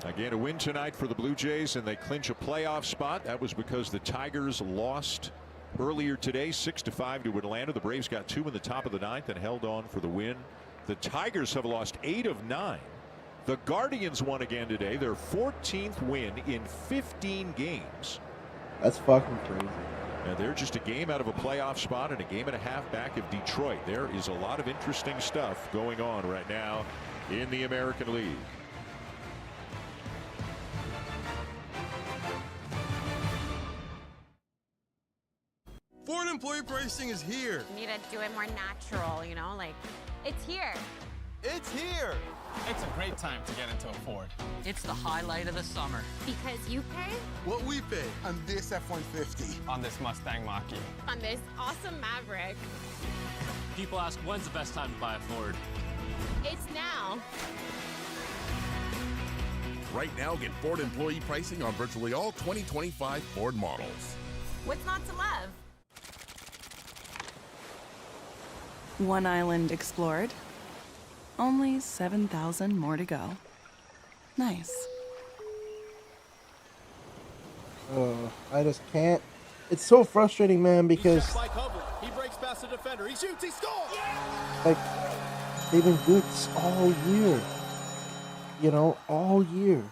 Again, a win tonight for the Blue Jays, and they clinch a playoff spot. That was because the Tigers lost earlier today, 6-5 to Atlanta. The Braves got 2 in the top of the ninth and held on for the win. The Tigers have lost 8 of 9. The Guardians won again today, their 14th win in 15 games. That's fucking crazy. And they're just a game out of a playoff spot and a game and a half back of Detroit. There is a lot of interesting stuff going on right now in the American League. Ford employee pricing is here. You need to do it more natural, you know, like, it's here. It's here. It's a great time to get into a Ford. It's the highlight of the summer. Because you pay? What we pay on this F-150. On this Mustang Mach-E. On this awesome Maverick. People ask, when's the best time to buy a Ford? It's now. Right now, get Ford employee pricing on virtually all 2025 Ford models. What's not to love? One island explored. Only 7,000 more to go. Nice. I just can't. It's so frustrating, man, because He breaks past the defender. He shoots. He scores. like they've been good all year. You know, all year.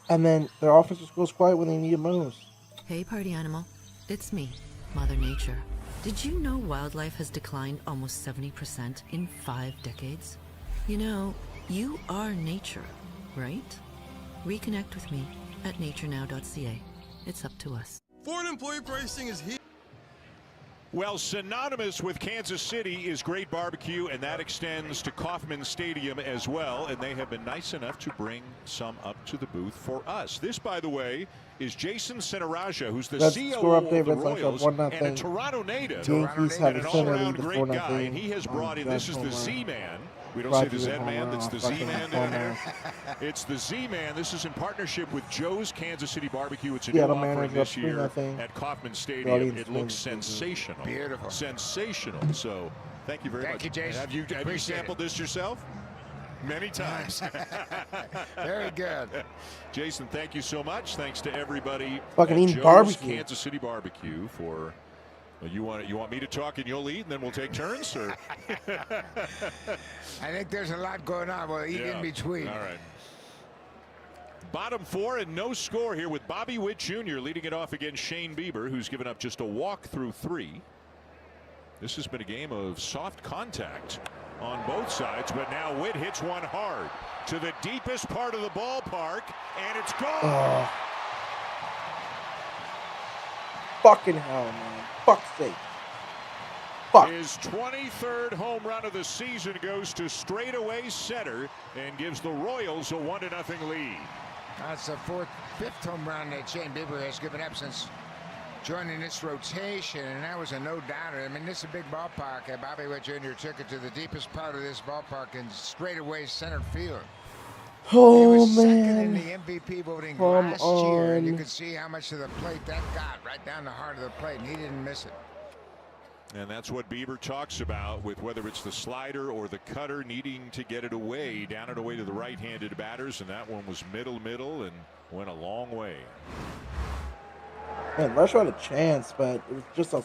And then their offense just goes quiet when they need it most. Hey, party animal. It's me, Mother Nature. Did you know wildlife has declined almost 70% in 5 decades? You know, you are nature, right? Reconnect with me at naturenow.ca. It's up to us. Ford employee pricing is here. Well, synonymous with Kansas City is great barbecue, and that extends to Kauffman Stadium as well. And they have been nice enough to bring some up to the booth for us. This, by the way, is Jason Senaraja, who's the COO of the Royals and a Toronto native, Yankees have and an a center all-around lead to great 4-0. guy. And he has brought in, this is the Z-Man. We don't say the Z-Man, that's the Z-Man down there. It's the Z-Man. This is in partnership with Joe's Kansas City Barbecue. It's a new offering this year at Kauffman Stadium. It looks sensational. Beautiful. Sensational. So, thank you very much. Thank you, Jason. Have you sampled this yourself? Many times. Very good. Jason, thank you so much. Thanks to everybody Fucking at eating Joe's barbecue. Kansas City Barbecue for... Well, you want me to talk and you'll eat, and then we'll take turns, or? I think there's a lot going on. We'll eat in between. All right. Bottom 4 and no score here with Bobby Witt Jr. leading it off against Shane Bieber, who's given up just a walk through 3. This has been a game of soft contact on both sides, but now Witt hits one hard to the deepest part of the ballpark, and it's gone. Fucking hell, man. Fuck's sake. Fuck. His 23rd home run of the season goes to straightaway center and gives the Royals a 1-0 lead. That's the fifth home run that Shane Bieber has given up since joining this rotation, and that was a no-doubter. I mean, this is a big ballpark. Bobby Witt Jr. took it to the deepest part of this ballpark in straightaway center field. Oh, he was man. second in the MVP voting last year, and you can see how much of the plate that got, right down the heart of the plate, and he didn't miss it. And that's what Bieber talks about, with whether it's the slider or the cutter needing to get it away, down and away to the right-handed batters, and that one was middle, and went a long way. Man, Russia had a chance, but it was just a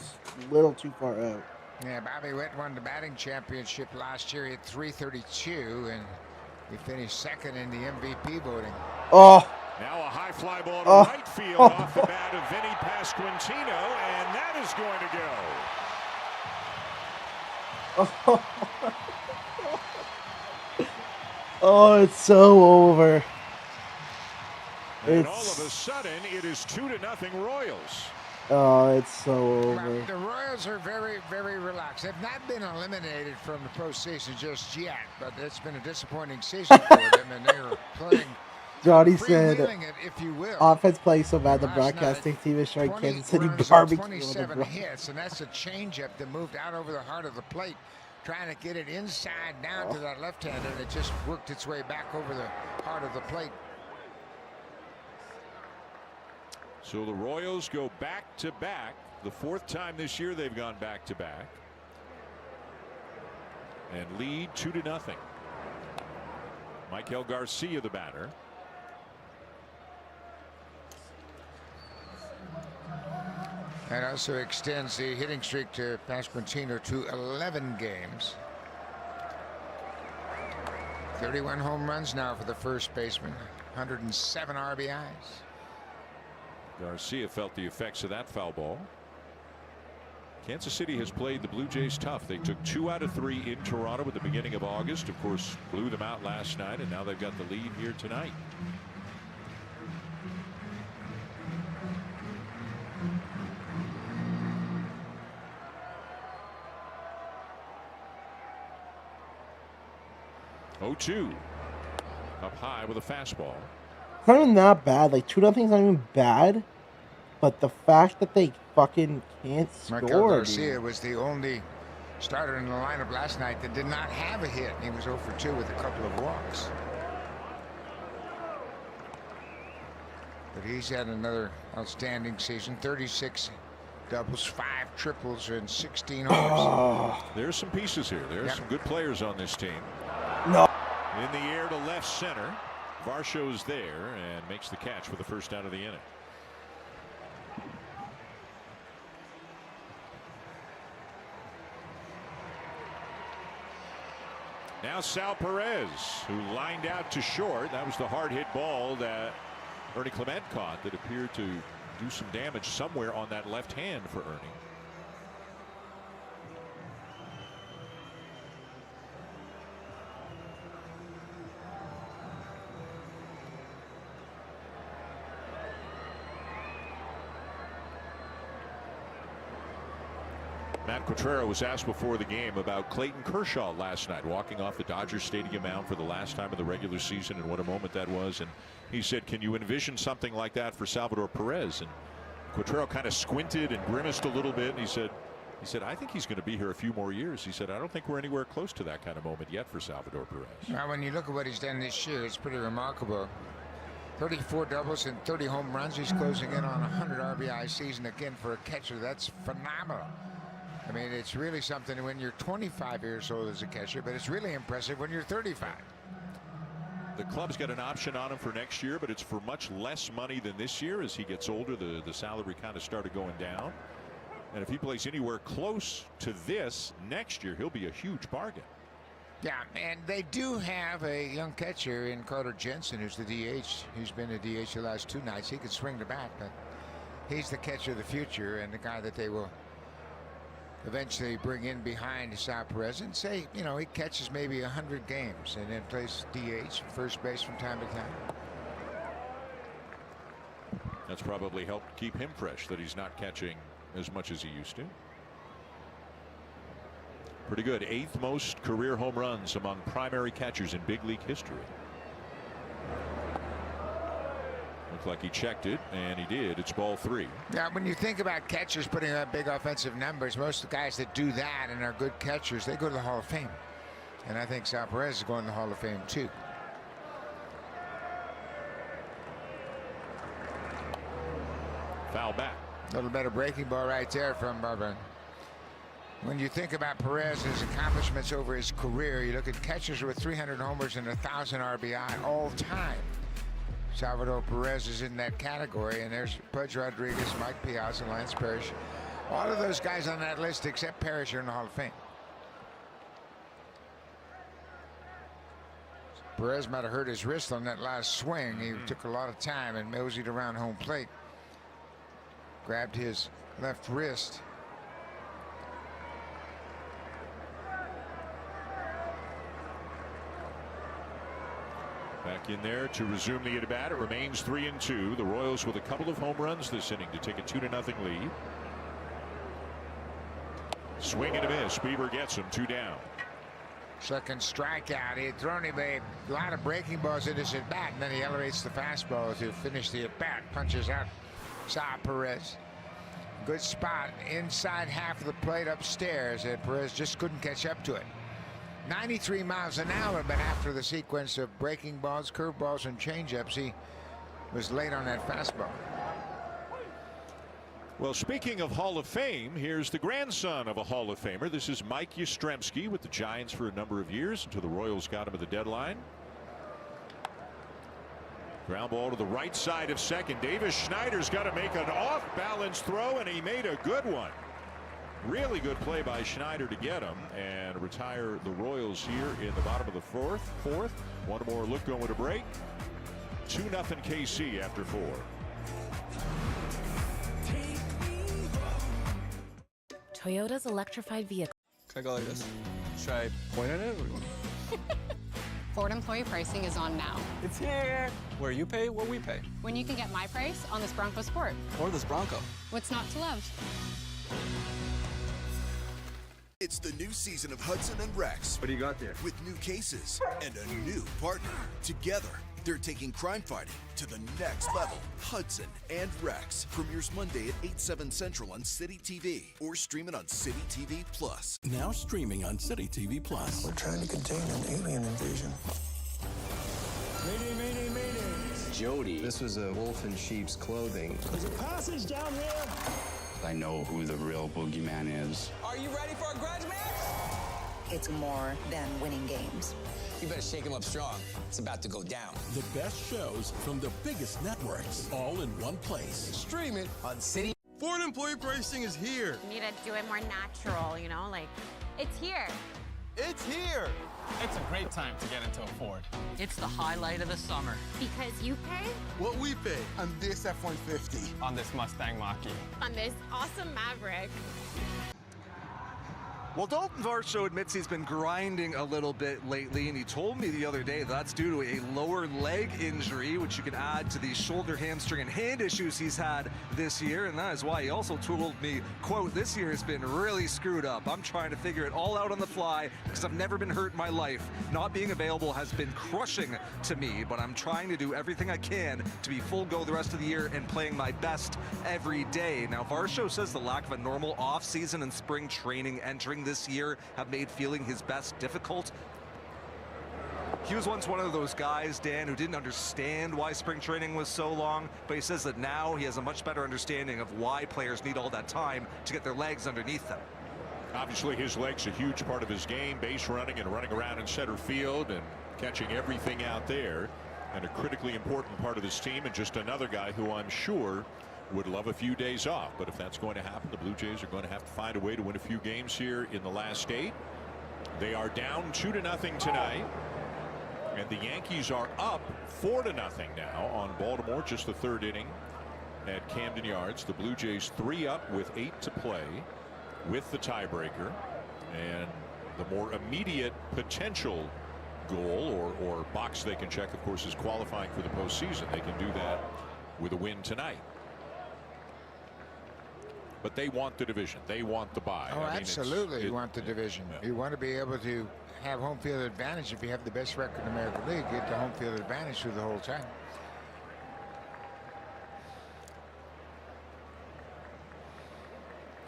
little too far out. Yeah, Bobby Witt won the batting championship last year at .332, and he finished second in the MVP voting. Oh. Now a high fly ball to right field off the bat of Vinny Pasquantino, and that is going to go. Oh, it's so over. And all of a sudden, it is 2-0 Royals. Oh, it's so over. The Royals are very, very relaxed. They've not been eliminated from the postseason just yet, but it's been a disappointing season for them, and they're playing. Johnny said, it, if you will. offense playing so bad, the broadcasting team is showing Kansas City barbecue. 27 hits, and that's a changeup that moved out over the heart of the plate, trying to get it inside down to that left-hander, and it just worked its way back over the heart of the plate. So the Royals go back-to-back. The fourth time this year they've gone back-to-back. And lead 2-0. Michael Garcia, the batter. That also extends the hitting streak to Pasquantino to 11 games. 31 home runs now for the first baseman. 107 RBIs. Garcia felt the effects of that foul ball. Kansas City has played the Blue Jays tough. They took 2 out of 3 in Toronto at the beginning of August. Of course, blew them out last night, and now they've got the lead here tonight. Oh-2. Up high with a fastball. It's not even that bad. Like 2-0's not even bad, but the fact that they fucking can't score. Michael Garcia was the only starter in the lineup last night that did not have a hit. He was 0 for 2 with a couple of walks. But he's had another outstanding season. 36 doubles, 5 triples, and 16 homers. There's some pieces here. There's some good players on this team. No. In the air to left center. Varsho's there and makes the catch for the first out of the inning. Now Sal Perez, who lined out to short. That was the hard hit ball that Ernie Clement caught that appeared to do some damage somewhere on that left hand for Ernie. Matt Quatrero was asked before the game about Clayton Kershaw last night, walking off the Dodger Stadium mound for the last time of the regular season, and what a moment that was. And he said, can you envision something like that for Salvador Perez? And Quatrero kind of squinted and grimaced a little bit, and he said, I think he's going to be here a few more years. He said, I don't think we're anywhere close to that kind of moment yet for Salvador Perez. Now, when you look at what he's done this year, it's pretty remarkable. 34 doubles and 30 home runs. He's closing in on a 100 RBI season again for a catcher. That's phenomenal. I mean, it's really something when you're 25 years old as a catcher, but it's really impressive when you're 35. The club's got an option on him for next year, but it's for much less money than this year. As he gets older, the salary kind of started going down. And if he plays anywhere close to this next year, he'll be a huge bargain. Yeah, and they do have a young catcher in Carter Jensen, who's the DH. He's been a DH the last 2 nights. He can swing the bat, but he's the catcher of the future and the guy that they will eventually bring in behind Sal Perez and say, you know, he catches maybe 100 games and then plays DH, first base from time to time. That's probably helped keep him fresh, that he's not catching as much as he used to. Pretty good. 8th most career home runs among primary catchers in big league history. Looked like he checked it, and he did. It's ball 3. Now, when you think about catchers putting up big offensive numbers, most of the guys that do that and are good catchers, they go to the Hall of Fame. And I think Sal Perez is going to the Hall of Fame, too. Foul back. A little better breaking ball right there from Barbara. When you think about Perez's accomplishments over his career, you look at catchers with 300 homers and 1,000 RBI all time. Salvador Perez is in that category, and there's Pudge Rodriguez, Mike Piazza, Lance Parrish. All of those guys on that list except Parrish are in the Hall of Fame. Perez might have hurt his wrist on that last swing. He took a lot of time and moseyed around home plate. Grabbed his left wrist. Back in there to resume the at-bat. It remains 3-2. The Royals with a couple of home runs this inning to take a 2-0 lead. Swing and a miss. Bieber gets him. 2 down. Second strikeout. He had thrown him a lot of breaking balls in his at-bat, and then he elevates the fastball to finish the at-bat. Punches out Saad Perez. Good spot inside half of the plate upstairs, and Perez just couldn't catch up to it. 93 miles an hour, but after the sequence of breaking balls, curveballs, and changeups, he was late on that fastball. Well, speaking of Hall of Fame, here's the grandson of a Hall of Famer. This is Mike Yastrzemski with the Giants for a number of years until the Royals got him at the deadline. Ground ball to the right side of second. Davis Schneider's got to make an off-balance throw, and he made a good one. Really good play by Schneider to get him and retire the Royals here in the bottom of the fourth. One more look going to break. 2-0 KC after 4. Toyota's electrified vehicle. Can I go like this? Should I point at it? Ford employee pricing is on now. It's here! Where you pay, where we pay. When you can get my price on this Bronco Sport. Or this Bronco. What's not to love? It's the new season of Hudson and Rex. What do you got there? With new cases and a new partner. Together, they're taking crime fighting to the next level. Hudson and Rex premieres Monday at 8/7 Central on City TV or stream it on City TV Plus. Now streaming on City TV Plus. We're trying to contain an alien invasion. Mayday. Jody, this was a wolf in sheep's clothing. There's a passage down there. I know who the real boogeyman is. Are you ready for a grudge match? It's more than winning games. You better shake him up strong. It's about to go down. The best shows from the biggest networks, all in one place. Stream it on City. Ford employee pricing is here. You need to do it more natural, you know, like, it's here. It's here. It's a great time to get into a Ford. It's the highlight of the summer. Because you pay What we pay. On this F-150. On this Mustang Mach-E. on this awesome Maverick. Well, Dalton Varsho admits he's been grinding a little bit lately, and he told me the other day that's due to a lower leg injury, which you can add to the shoulder, hamstring, and hand issues he's had this year, and that is why he also told me, quote, "This year has been really screwed up. I'm trying to figure it all out on the fly because I've never been hurt in my life. Not being available has been crushing to me, but I'm trying to do everything I can to be full go the rest of the year and playing my best every day." Now, Varsho says the lack of a normal off-season and spring training entering this year have made feeling his best difficult. He was once one of those guys, Dan, who didn't understand why spring training was so long, but he says that now he has a much better understanding of why players need all that time to get their legs underneath them. Obviously, his legs a huge part of his game, base running and running around in center field and catching everything out there, and a critically important part of this team, and just another guy who I'm sure would love a few days off. But if that's going to happen, the Blue Jays are going to have to find a way to win a few games here in the last 8. They are down 2-0 tonight, and the Yankees are up 4-0 now on Baltimore, just the 3rd inning at Camden Yards. The Blue Jays 3 up with 8 to play with the tiebreaker, and the more immediate potential goal or box they can check, of course, is qualifying for the postseason. They can do that with a win tonight. But they want the division. They want the bye. Oh, absolutely. You want the division. Yeah. You want to be able to have home field advantage. If you have the best record in the American League, get the home field advantage through the whole time.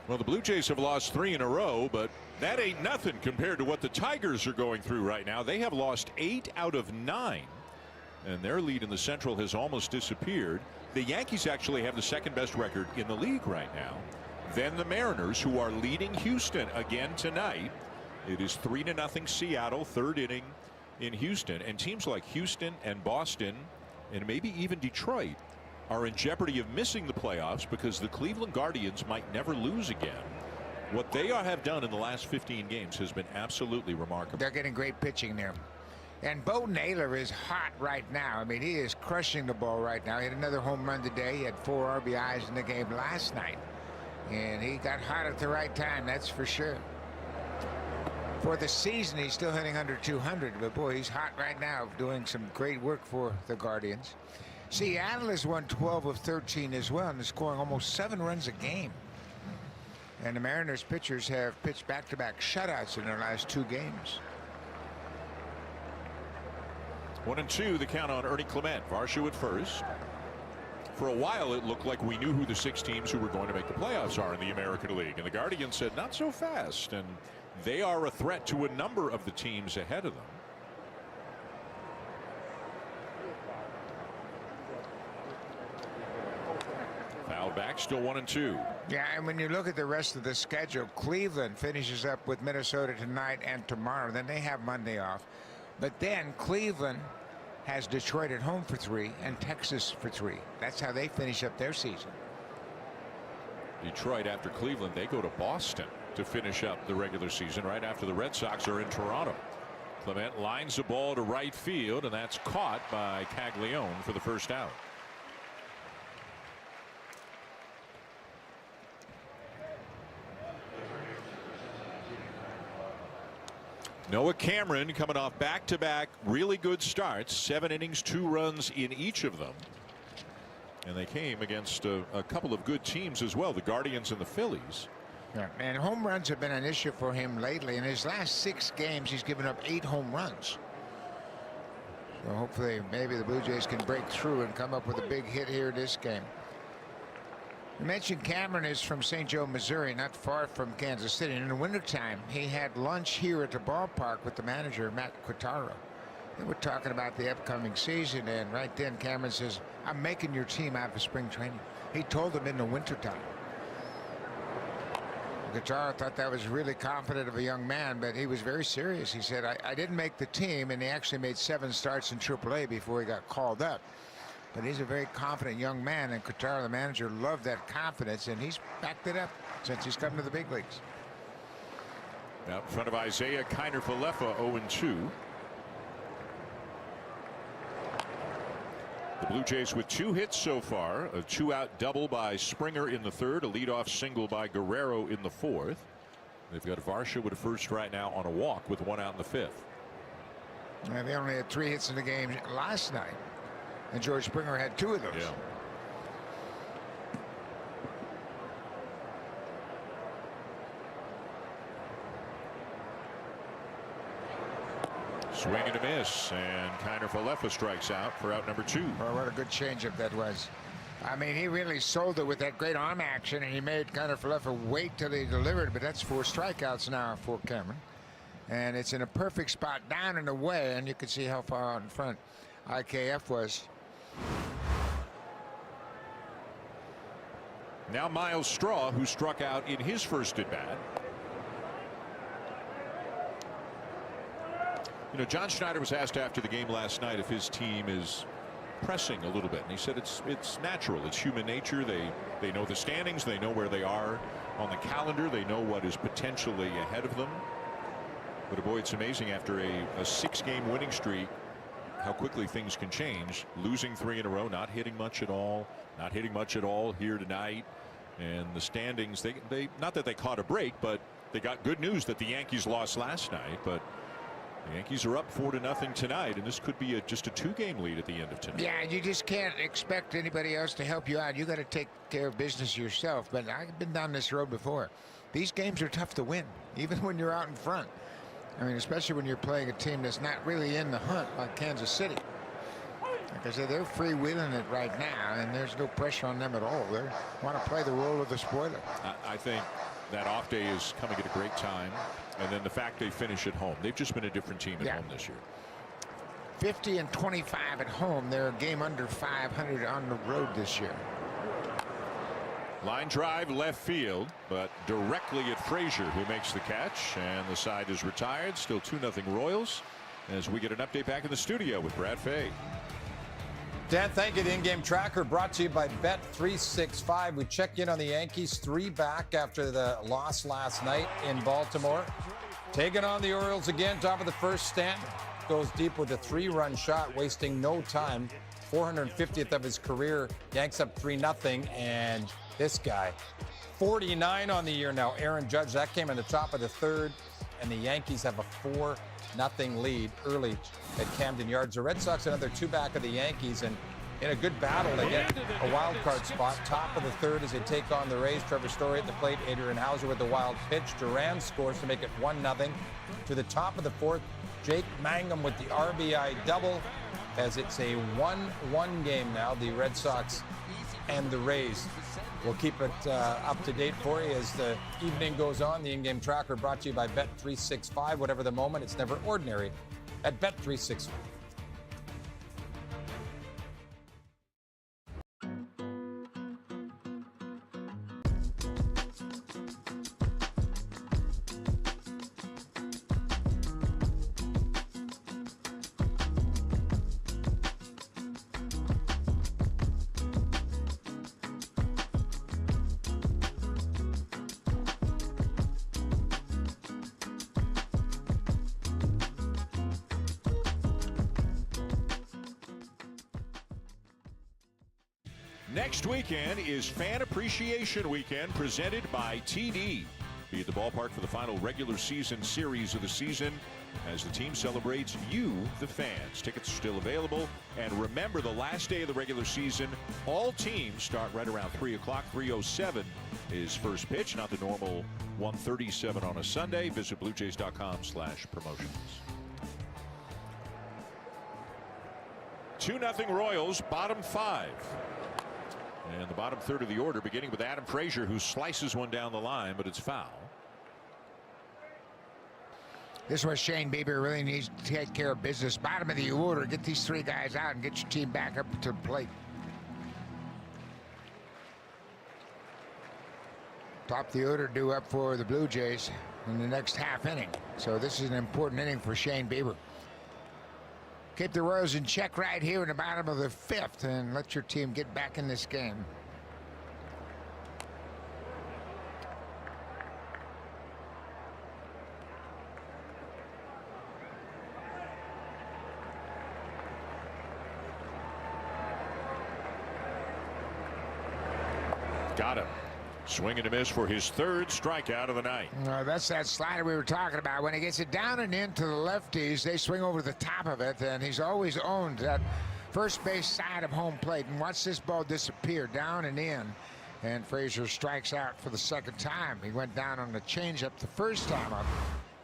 Well, the Blue Jays have lost 3 in a row, but that ain't nothing compared to what the Tigers are going through right now. They have lost 8 out of 9, and their lead in the Central has almost disappeared. The Yankees actually have the 2nd best record in the league right now. Then the Mariners, who are leading Houston again tonight. It is 3-0 Seattle, 3rd inning in Houston, and teams like Houston and Boston and maybe even Detroit are in jeopardy of missing the playoffs because the Cleveland Guardians might never lose again. What they have done in the last 15 games has been absolutely remarkable. They're getting great pitching there. And Bo Naylor is hot right now. I mean, he is crushing the ball right now. He had another home run today. He had 4 RBIs in the game last night. And he got hot at the right time, that's for sure. For the season, he's still hitting under 200, but boy, he's hot right now, doing some great work for the Guardians. Seattle has won 12 of 13 as well, and is scoring almost 7 runs a game. And the Mariners pitchers have pitched back-to-back shutouts in their last 2 games. 1-2, the count on Ernie Clement. Varsho at first. For a while, it looked like we knew who the 6 teams who were going to make the playoffs are in the American League. And the Guardians said, not so fast. And they are a threat to a number of the teams ahead of them. Foul back, still 1-2. Yeah, and when you look at the rest of the schedule, Cleveland finishes up with Minnesota tonight and tomorrow. Then they have Monday off. But then Cleveland has Detroit at home for 3 and Texas for 3. That's how they finish up their season. Detroit, after Cleveland, they go to Boston to finish up the regular season right after the Red Sox are in Toronto. Clement lines the ball to right field, and that's caught by Caglione for the first out. Noah Cameron coming off back-to-back really good starts, 7 innings, 2 runs in each of them. And they came against a couple of good teams as well, the Guardians and the Phillies. Yeah, and home runs have been an issue for him lately. In his last 6 games, he's given up 8 home runs. So hopefully maybe the Blue Jays can break through and come up with a big hit here this game. You mentioned Cameron is from St. Joe, Missouri, not far from Kansas City. And in the wintertime, he had lunch here at the ballpark with the manager, Matt Quattaro. They were talking about the upcoming season, and right then Cameron says, I'm making your team out of spring training. He told them in the wintertime. Quattaro thought that was really confident of a young man, but he was very serious. He said, I didn't make the team, and he actually made 7 starts in AAA before he got called up. But he's a very confident young man, and Quattaro, the manager, loved that confidence, and he's backed it up since he's come to the big leagues. Out in front of Isaiah Kiner-Falefa, 0-2. The Blue Jays with 2 hits so far, a 2-out double by Springer in the 3rd, a leadoff single by Guerrero in the 4th. They've got Varsho with a first right now on a walk with 1 out in the 5th. And they only had 3 hits in the game last night, and George Springer had 2 of those. Yeah. Swing and a miss, and Kiner-Falefa strikes out for out number 2. Oh, what a good changeup that was. I mean, he really sold it with that great arm action, and he made Kiner-Falefa wait till he delivered. But that's 4 strikeouts now for Cameron, and it's in a perfect spot down and away, and you can see how far out in front IKF was. Now Miles Straw, who struck out in his first at bat. You know, John Schneider was asked after the game last night if his team is pressing a little bit, and he said it's natural, it's human nature. They know the standings, they know where they are on the calendar, they know what is potentially ahead of them. But boy, it's amazing after a 6-game winning streak how quickly things can change. Losing 3 in a row, not hitting much at all, here tonight. And the standings, they not that they caught a break, but they got good news that the Yankees lost last night. But the Yankees are up 4-0 tonight, and this could be just a 2-game lead at the end of tonight. Yeah, you just can't expect anybody else to help you out. You got to take care of business yourself. But I've been down this road before. These games are tough to win, even when you're out in front. I mean, especially when you're playing a team that's not really in the hunt like Kansas City. Like I said, they're freewheeling it right now, and there's no pressure on them at all. They want to play the role of the spoiler. I think that off day is coming at a great time, and then the fact they finish at home. They've just been a different team at home this year. 50-25 at home. They're a game under 500 on the road this year. Line drive left field, but directly at Frazier, who makes the catch, and the side is retired. Still 2-0 Royals as we get an update back in the studio with Brad Fay. Dan, thank you. The in-game tracker brought to you by Bet365. We check in on the Yankees, 3 back after the loss last night in Baltimore. Taking on the Orioles again, top of the first. Stanton goes deep with a 3-run shot, wasting no time. 450th of his career. Yanks up 3-0, and this guy, 49 on the year now. Aaron Judge, that came in the top of the 3rd. and the Yankees have a 4-0 lead early at Camden Yards. The Red Sox another 2 back of the Yankees, and in a good battle to get a wild card spot. Top of the third as they take on the Rays. Trevor Story at the plate. Adrian Hauser with the wild pitch. Duran scores to make it 1-0. To the top of the fourth, Jake Mangum with the RBI double, as it's a 1-1 game now, the Red Sox and the Rays. We'll keep it up to date for you as the evening goes on. The in-game tracker brought to you by Bet365. Whatever the moment, it's never ordinary at Bet365. Next weekend is Fan Appreciation Weekend presented by TD. Be at the ballpark for the final regular season series of the season as the team celebrates you, the fans. Tickets are still available. And remember, the last day of the regular season, all teams start right around 3 o'clock. 3:07 is first pitch, not the normal 1:37 on a Sunday. Visit BlueJays.com/promotions. 2-0 Royals, bottom 5. And the bottom third of the order, beginning with Adam Frazier, who slices one down the line, but it's foul. This is where Shane Bieber really needs to take care of business. Bottom of the order, get these 3 guys out and get your team back up to the plate. Top of the order due up for the Blue Jays in the next half inning. So this is an important inning for Shane Bieber. Keep the Royals in check right here in the bottom of the 5th and let your team get back in this game. Got him. Swing and a miss for his 3rd strikeout of the night. That's that slider we were talking about. When he gets it down and into the lefties, they swing over the top of it, and he's always owned that first base side of home plate. And watch this ball disappear down and in. And Frazier strikes out for the 2nd time. He went down on the changeup the first time up.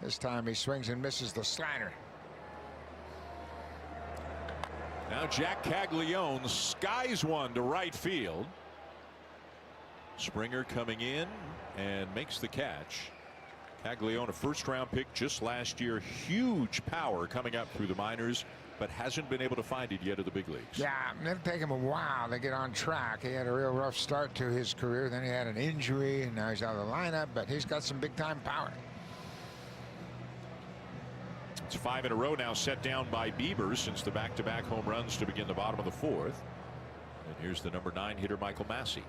This time he swings and misses the slider. Now Jack Caglione skies one to right field. Springer coming in and makes the catch. Caglione, a first-round pick just last year. Huge power coming up through the minors, but hasn't been able to find it yet at the big leagues. Yeah, it'll take him a while to get on track. He had a real rough start to his career. Then he had an injury, and now he's out of the lineup, but he's got some big-time power. It's 5 in a row now set down by Bieber since the back-to-back home runs to begin the bottom of the 4th. And here's the number 9 hitter, Michael Massey.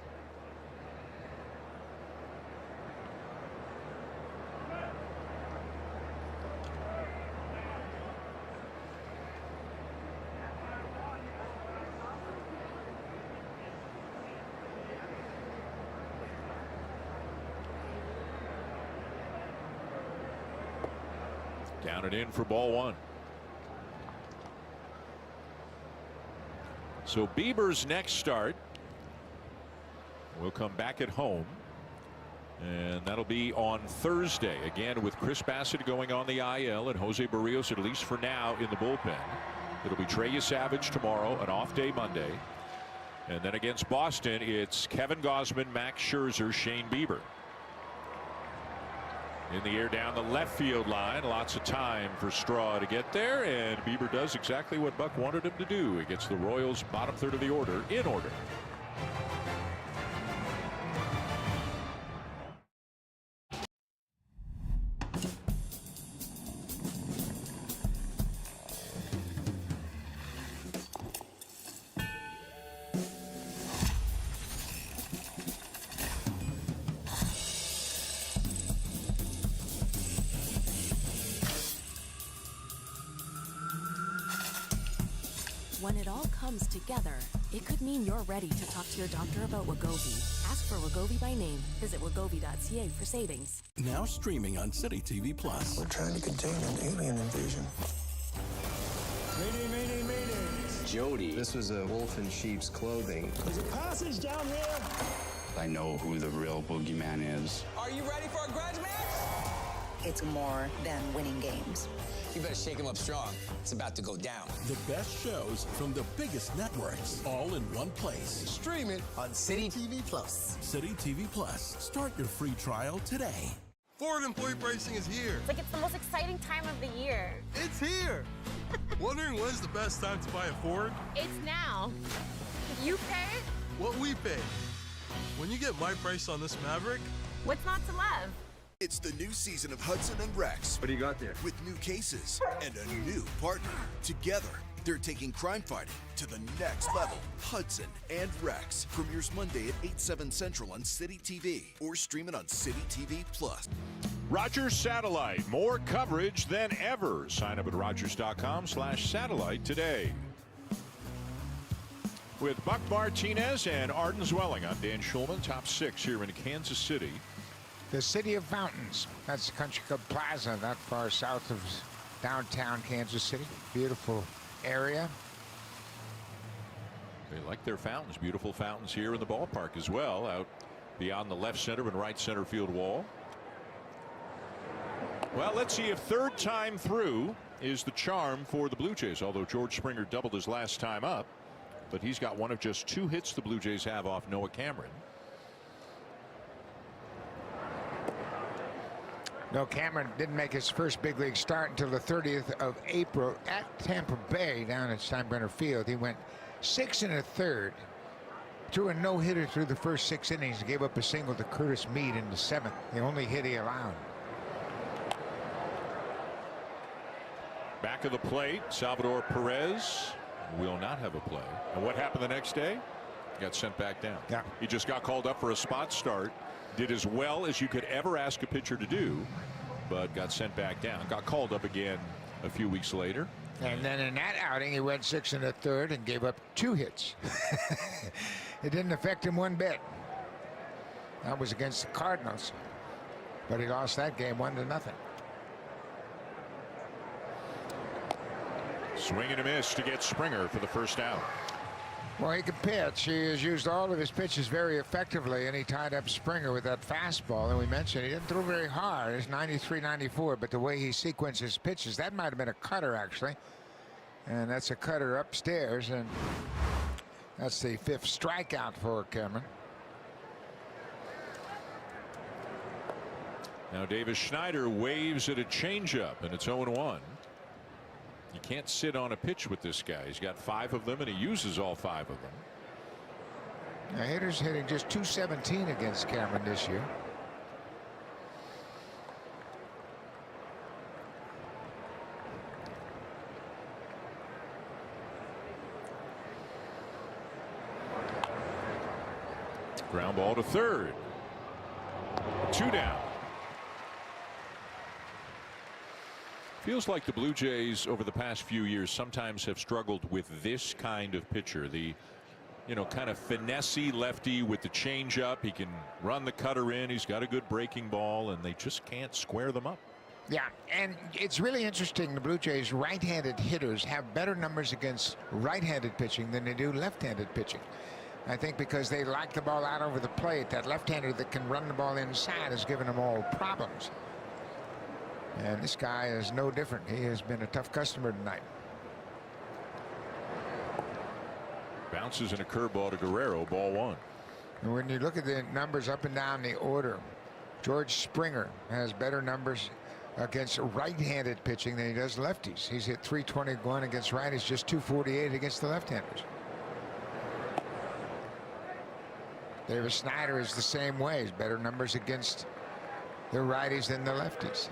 Down and in for ball 1. So Bieber's next start will come back at home, and that'll be on Thursday, again with Chris Bassett going on the IL and Jose Barrios, at least for now, in the bullpen. It'll be Trey Savage tomorrow, an off day Monday, and then against Boston it's Kevin Gausman, Max Scherzer, Shane Bieber. In the air down the left field line. Lots of time for Straw to get there, and Bieber does exactly what Buck wanted him to do. He gets the Royals' bottom third of the order in order. When it all comes together, It could mean you're ready to talk to your doctor about Wegovy. Ask for Wegovy by name. Visit wegovy.ca for savings. Now streaming on City TV Plus. We're trying to contain an alien invasion. Mayday. Jody. This was a wolf in sheep's clothing. There's a passage down here. I know who the real boogeyman is. Are you ready for a grudge match? It's more than winning games. You better shake him up strong. It's about to go down. The best shows from the biggest networks, all in one place. Stream it on City TV Plus. City TV Plus. Start your free trial today. Ford employee pricing is here. It's like it's the most exciting time of the year. It's here. Wondering when's the best time to buy a Ford? It's now. You pay? What we pay. When you get my price on this Maverick, What's not to love? It's the new season of Hudson and Rex. What do you got there? With new cases and a new partner. Together, they're taking crime fighting to the next level. Hudson and Rex premieres Monday at 8/7 Central on City TV or stream it on City TV Plus. Rogers Satellite, more coverage than ever. Sign up at Rogers.com/satellite today. With Buck Martinez and Arden Zwelling, I'm Dan Schulman. Top 6 here in Kansas City. The City of Fountains. That's Country Club Plaza, not far south of downtown Kansas City. Beautiful area. They like their fountains. Beautiful fountains here in the ballpark as well, out beyond the left center and right center field wall. Well, let's see if third time through is the charm for the Blue Jays, although George Springer doubled his last time up. But he's got one of just 2 hits the Blue Jays have off Noah Cameron. No, Cameron didn't make his first big league start until the 30th of April at Tampa Bay down at Steinbrenner Field. He went 6 1/3, threw a no-hitter through the first 6 innings, and gave up a single to Curtis Mead in the 7th, the only hit he allowed. Back of the plate, Salvador Perez will not have a play. And what happened the next day? He got sent back down. Yeah. He just got called up for a spot start. Did as well as you could ever ask a pitcher to do, but got sent back down. Got called up again a few weeks later. And then in that outing, he went 6 1/3 and gave up 2 hits. It didn't affect him one bit. That was against the Cardinals, but he lost that game 1-0. Swing and a miss to get Springer for the first out. Well, he can pitch. He has used all of his pitches very effectively, and he tied up Springer with that fastball. And we mentioned he didn't throw very hard. It's 93-94, but the way he sequences pitches, that might have been a cutter, actually. And that's a cutter upstairs, and that's the 5th strikeout for Cameron. Now Davis Schneider waves at a changeup, and it's 0-1. You can't sit on a pitch with this guy. He's got 5 of them, and he uses all 5 of them. Now, hitters hitting just .217 against Cameron this year. Ground ball to third. 2 down. Feels like the Blue Jays over the past few years sometimes have struggled with this kind of pitcher. The, kind of finessey lefty with the changeup. He can run the cutter in. He's got a good breaking ball, and they just can't square them up. Yeah, and it's really interesting. The Blue Jays right-handed hitters have better numbers against right-handed pitching than they do left-handed pitching. I think because they like the ball out over the plate. That left-hander that can run the ball inside has given them all problems. And this guy is no different. He has been a tough customer tonight. Bounces in a curveball to Guerrero, ball 1. And when you look at the numbers up and down the order, George Springer has better numbers against right-handed pitching than he does lefties. He's hit .321 against righties, just .248 against the left-handers. Davis Snyder is the same way. He's better numbers against the righties than the lefties.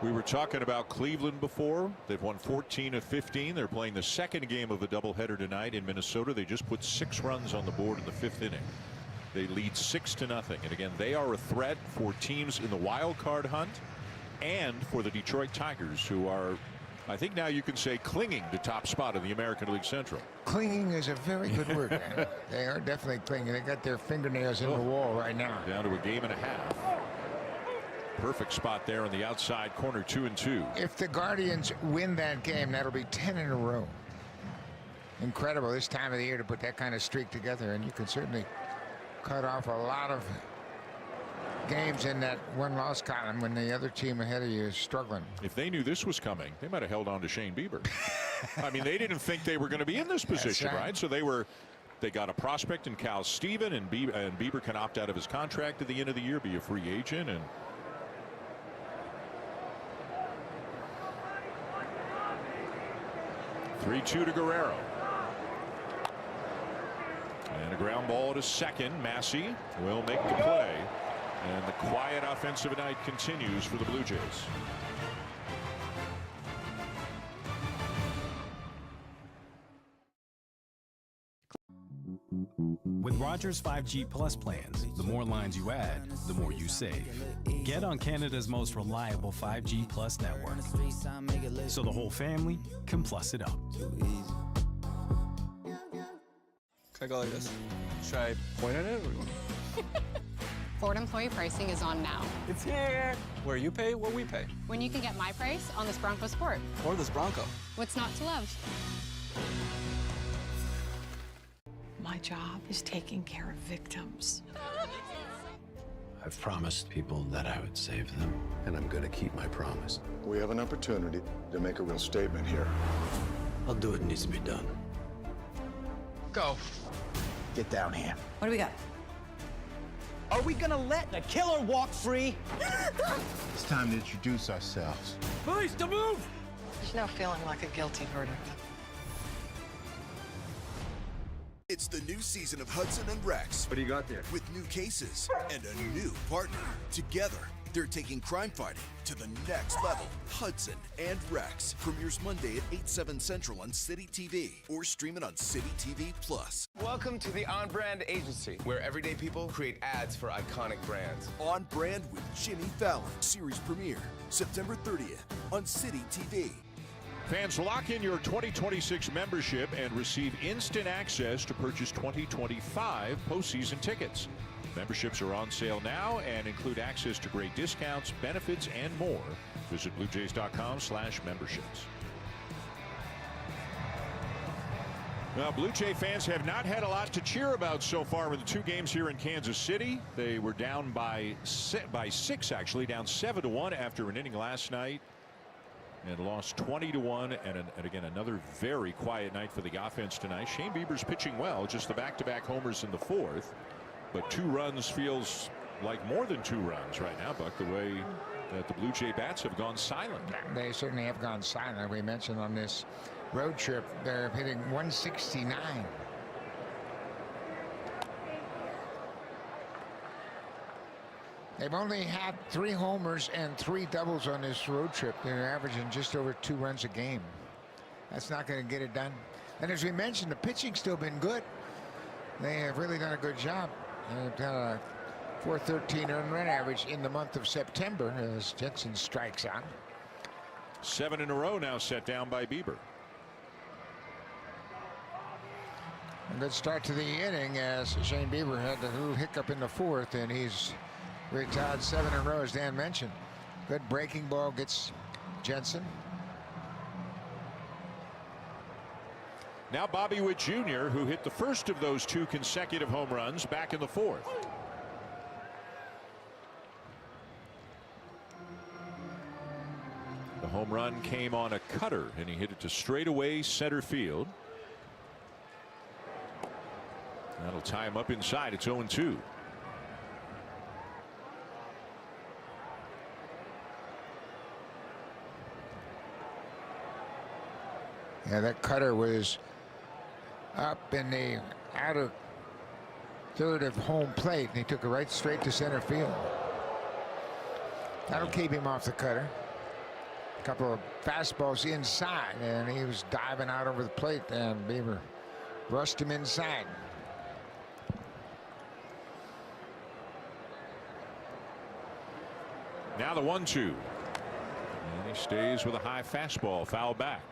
We were talking about Cleveland before. They've won 14 of 15. They're playing the second game of the doubleheader tonight in Minnesota. They just put 6 runs on the board in the 5th inning. They lead 6-0. And again, they are a threat for teams in the wild card hunt and for the Detroit Tigers, who are, I think now you can say, clinging to top spot in the American League Central. Clinging is a very good word, man. They are definitely clinging. They got their fingernails in the wall right now. Down to a game and a half. Perfect spot there on the outside corner, 2-2. If the Guardians win that game, that'll be 10 in a row. Incredible this time of the year to put that kind of streak together, and you can certainly cut off a lot of games in that one-loss column when the other team ahead of you is struggling. If they knew this was coming, they might have held on to Shane Bieber. I mean, they didn't think they were going to be in this position, right? So they got a prospect in Cal Steven, and Bieber can opt out of his contract at the end of the year, be a free agent, and 3-2 to Guerrero. And a ground ball to second. Massey will make the play. And the quiet offensive night continues for the Blue Jays. With Rogers 5G Plus plans, the more lines you add, the more you save. Get on Canada's most reliable 5G Plus network, so the whole family can plus it up. Can I go like this? Should I point at it? Ford employee pricing is on now. It's here! Where you pay, what we pay. When you can get my price on this Bronco Sport. Or this Bronco. What's not to love? My job is taking care of victims. I've promised people that I would save them, and I'm going to keep my promise. We have an opportunity to make a real statement here. I'll do what needs to be done. Go. Get down here. What do we got? Are we gonna let the killer walk free? It's time to introduce ourselves. Police, to move! There's no feeling like a guilty verdict. It's the new season of Hudson and Rex. What do you got there? With new cases and a new partner. Together, they're taking crime fighting to the next level. Hudson and Rex premieres Monday at 8/7 Central on City TV or stream it on City TV Plus. Welcome to the On Brand Agency, where everyday people create ads for iconic brands. On Brand with Jimmy Fallon. Series premiere September 30th on City TV. Fans, lock in your 2026 membership and receive instant access to purchase 2025 postseason tickets. Memberships are on sale now and include access to great discounts, benefits, and more. Visit BlueJays.com/memberships. Well, Blue Jay fans have not had a lot to cheer about so far in the two games here in Kansas City. They were down by 6, actually, down 7-1 after an inning last night, and lost 20-1. And again, another very quiet night for the offense tonight. Shane Bieber's pitching well, just the back-to-back homers in the fourth. But 2 runs feels like more than 2 runs right now, Buck, the way that the Blue Jay bats have gone silent. They certainly have gone silent. We mentioned on this road trip, they're hitting 169. They've only had 3 homers and 3 doubles on this road trip. They're averaging just over 2 runs a game. That's not going to get it done. And as we mentioned, the pitching's still been good. They have really done a good job. They've got a .413 earned run average in the month of September as Jensen strikes out. 7 in a row now set down by Bieber. A good start to the inning as Shane Bieber had a little hiccup in the fourth, and he's retired 7 in a row, as Dan mentioned. Good breaking ball gets Jensen. Now Bobby Witt Jr., who hit the first of those 2 consecutive home runs back in the fourth. The home run came on a cutter, and he hit it to straightaway center field. That'll tie him up inside. It's 0-2. Yeah, that cutter was up in the outer third of home plate, and he took it right straight to center field. That'll keep him off the cutter. A couple of fastballs inside, and he was diving out over the plate, and Bieber rushed him inside. Now the 1-2. And he stays with a high fastball, foul back.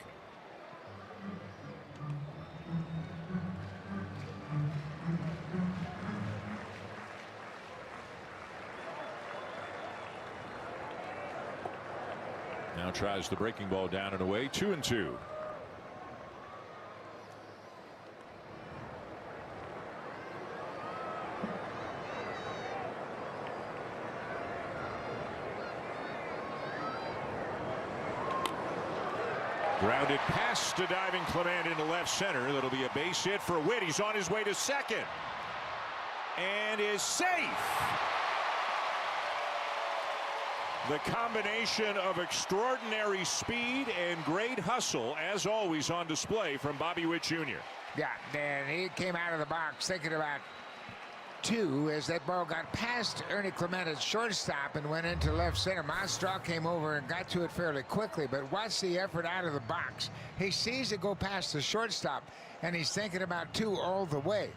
Now tries the breaking ball down and away. 2-2. Grounded past to diving Clement into left center. That'll be a base hit for Witt. He's on his way to second and is safe. The combination of extraordinary speed and great hustle, as always, on display from Bobby Witt Jr. Yeah, and he came out of the box thinking about two as that ball got past Ernie Clement at shortstop and went into left center. Monstraw came over and got to it fairly quickly, but watch the effort out of the box. He sees it go past the shortstop, and he's thinking about two all the way.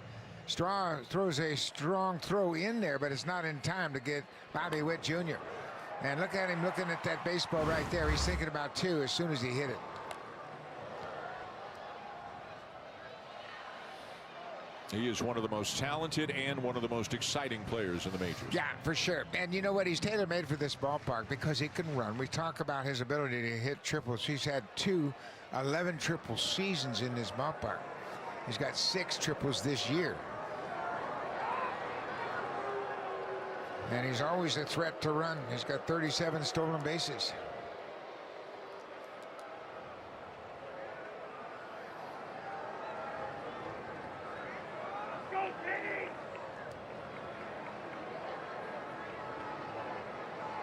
Straw throws a strong throw in there, but it's not in time to get Bobby Witt Jr. And look at him looking at that baseball right there. He's thinking about two as soon as he hit it. He is one of the most talented and one of the most exciting players in the majors. Yeah, for sure. And you know what? He's tailor-made for this ballpark because he can run. We talk about his ability to hit triples. He's had 11 triple seasons in this ballpark. He's got 6 triples this year. And he's always a threat to run. He's got 37 stolen bases.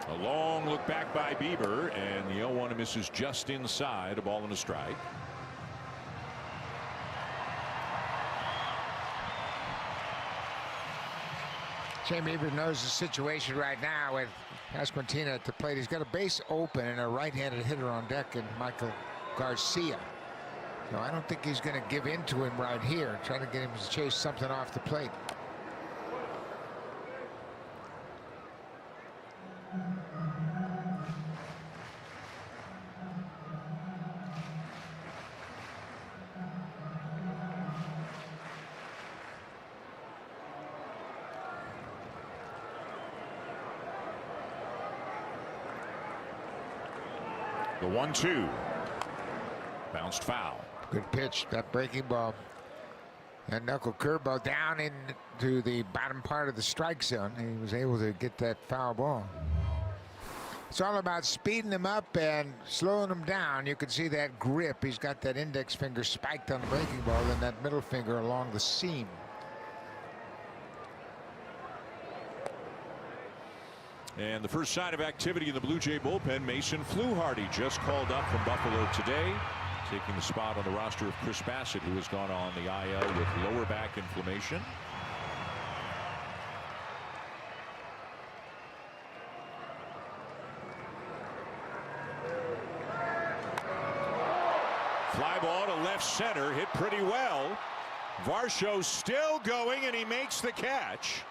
A long look back by Bieber, and the 0-1 misses just inside, a ball and a strike. Shane Bieber knows the situation right now with Pasquantino at the plate. He's got a base open and a right-handed hitter on deck in Michael Garcia. So I don't think he's going to give in to him right here, trying to get him to chase something off the plate. The 1-2. Bounced foul. Good pitch, that breaking ball. That knuckle curveball down into the bottom part of the strike zone. He was able to get that foul ball. It's all about speeding him up and slowing him down. You can see that grip. He's got that index finger spiked on the breaking ball and that middle finger along the seam. And the first sign of activity in the Blue Jay bullpen, Mason Fluharty just called up from Buffalo today, taking the spot on the roster of Chris Bassett, who has gone on the IL with lower back inflammation. Fly ball to left center, hit pretty well. Varsho still going, and he makes the catch.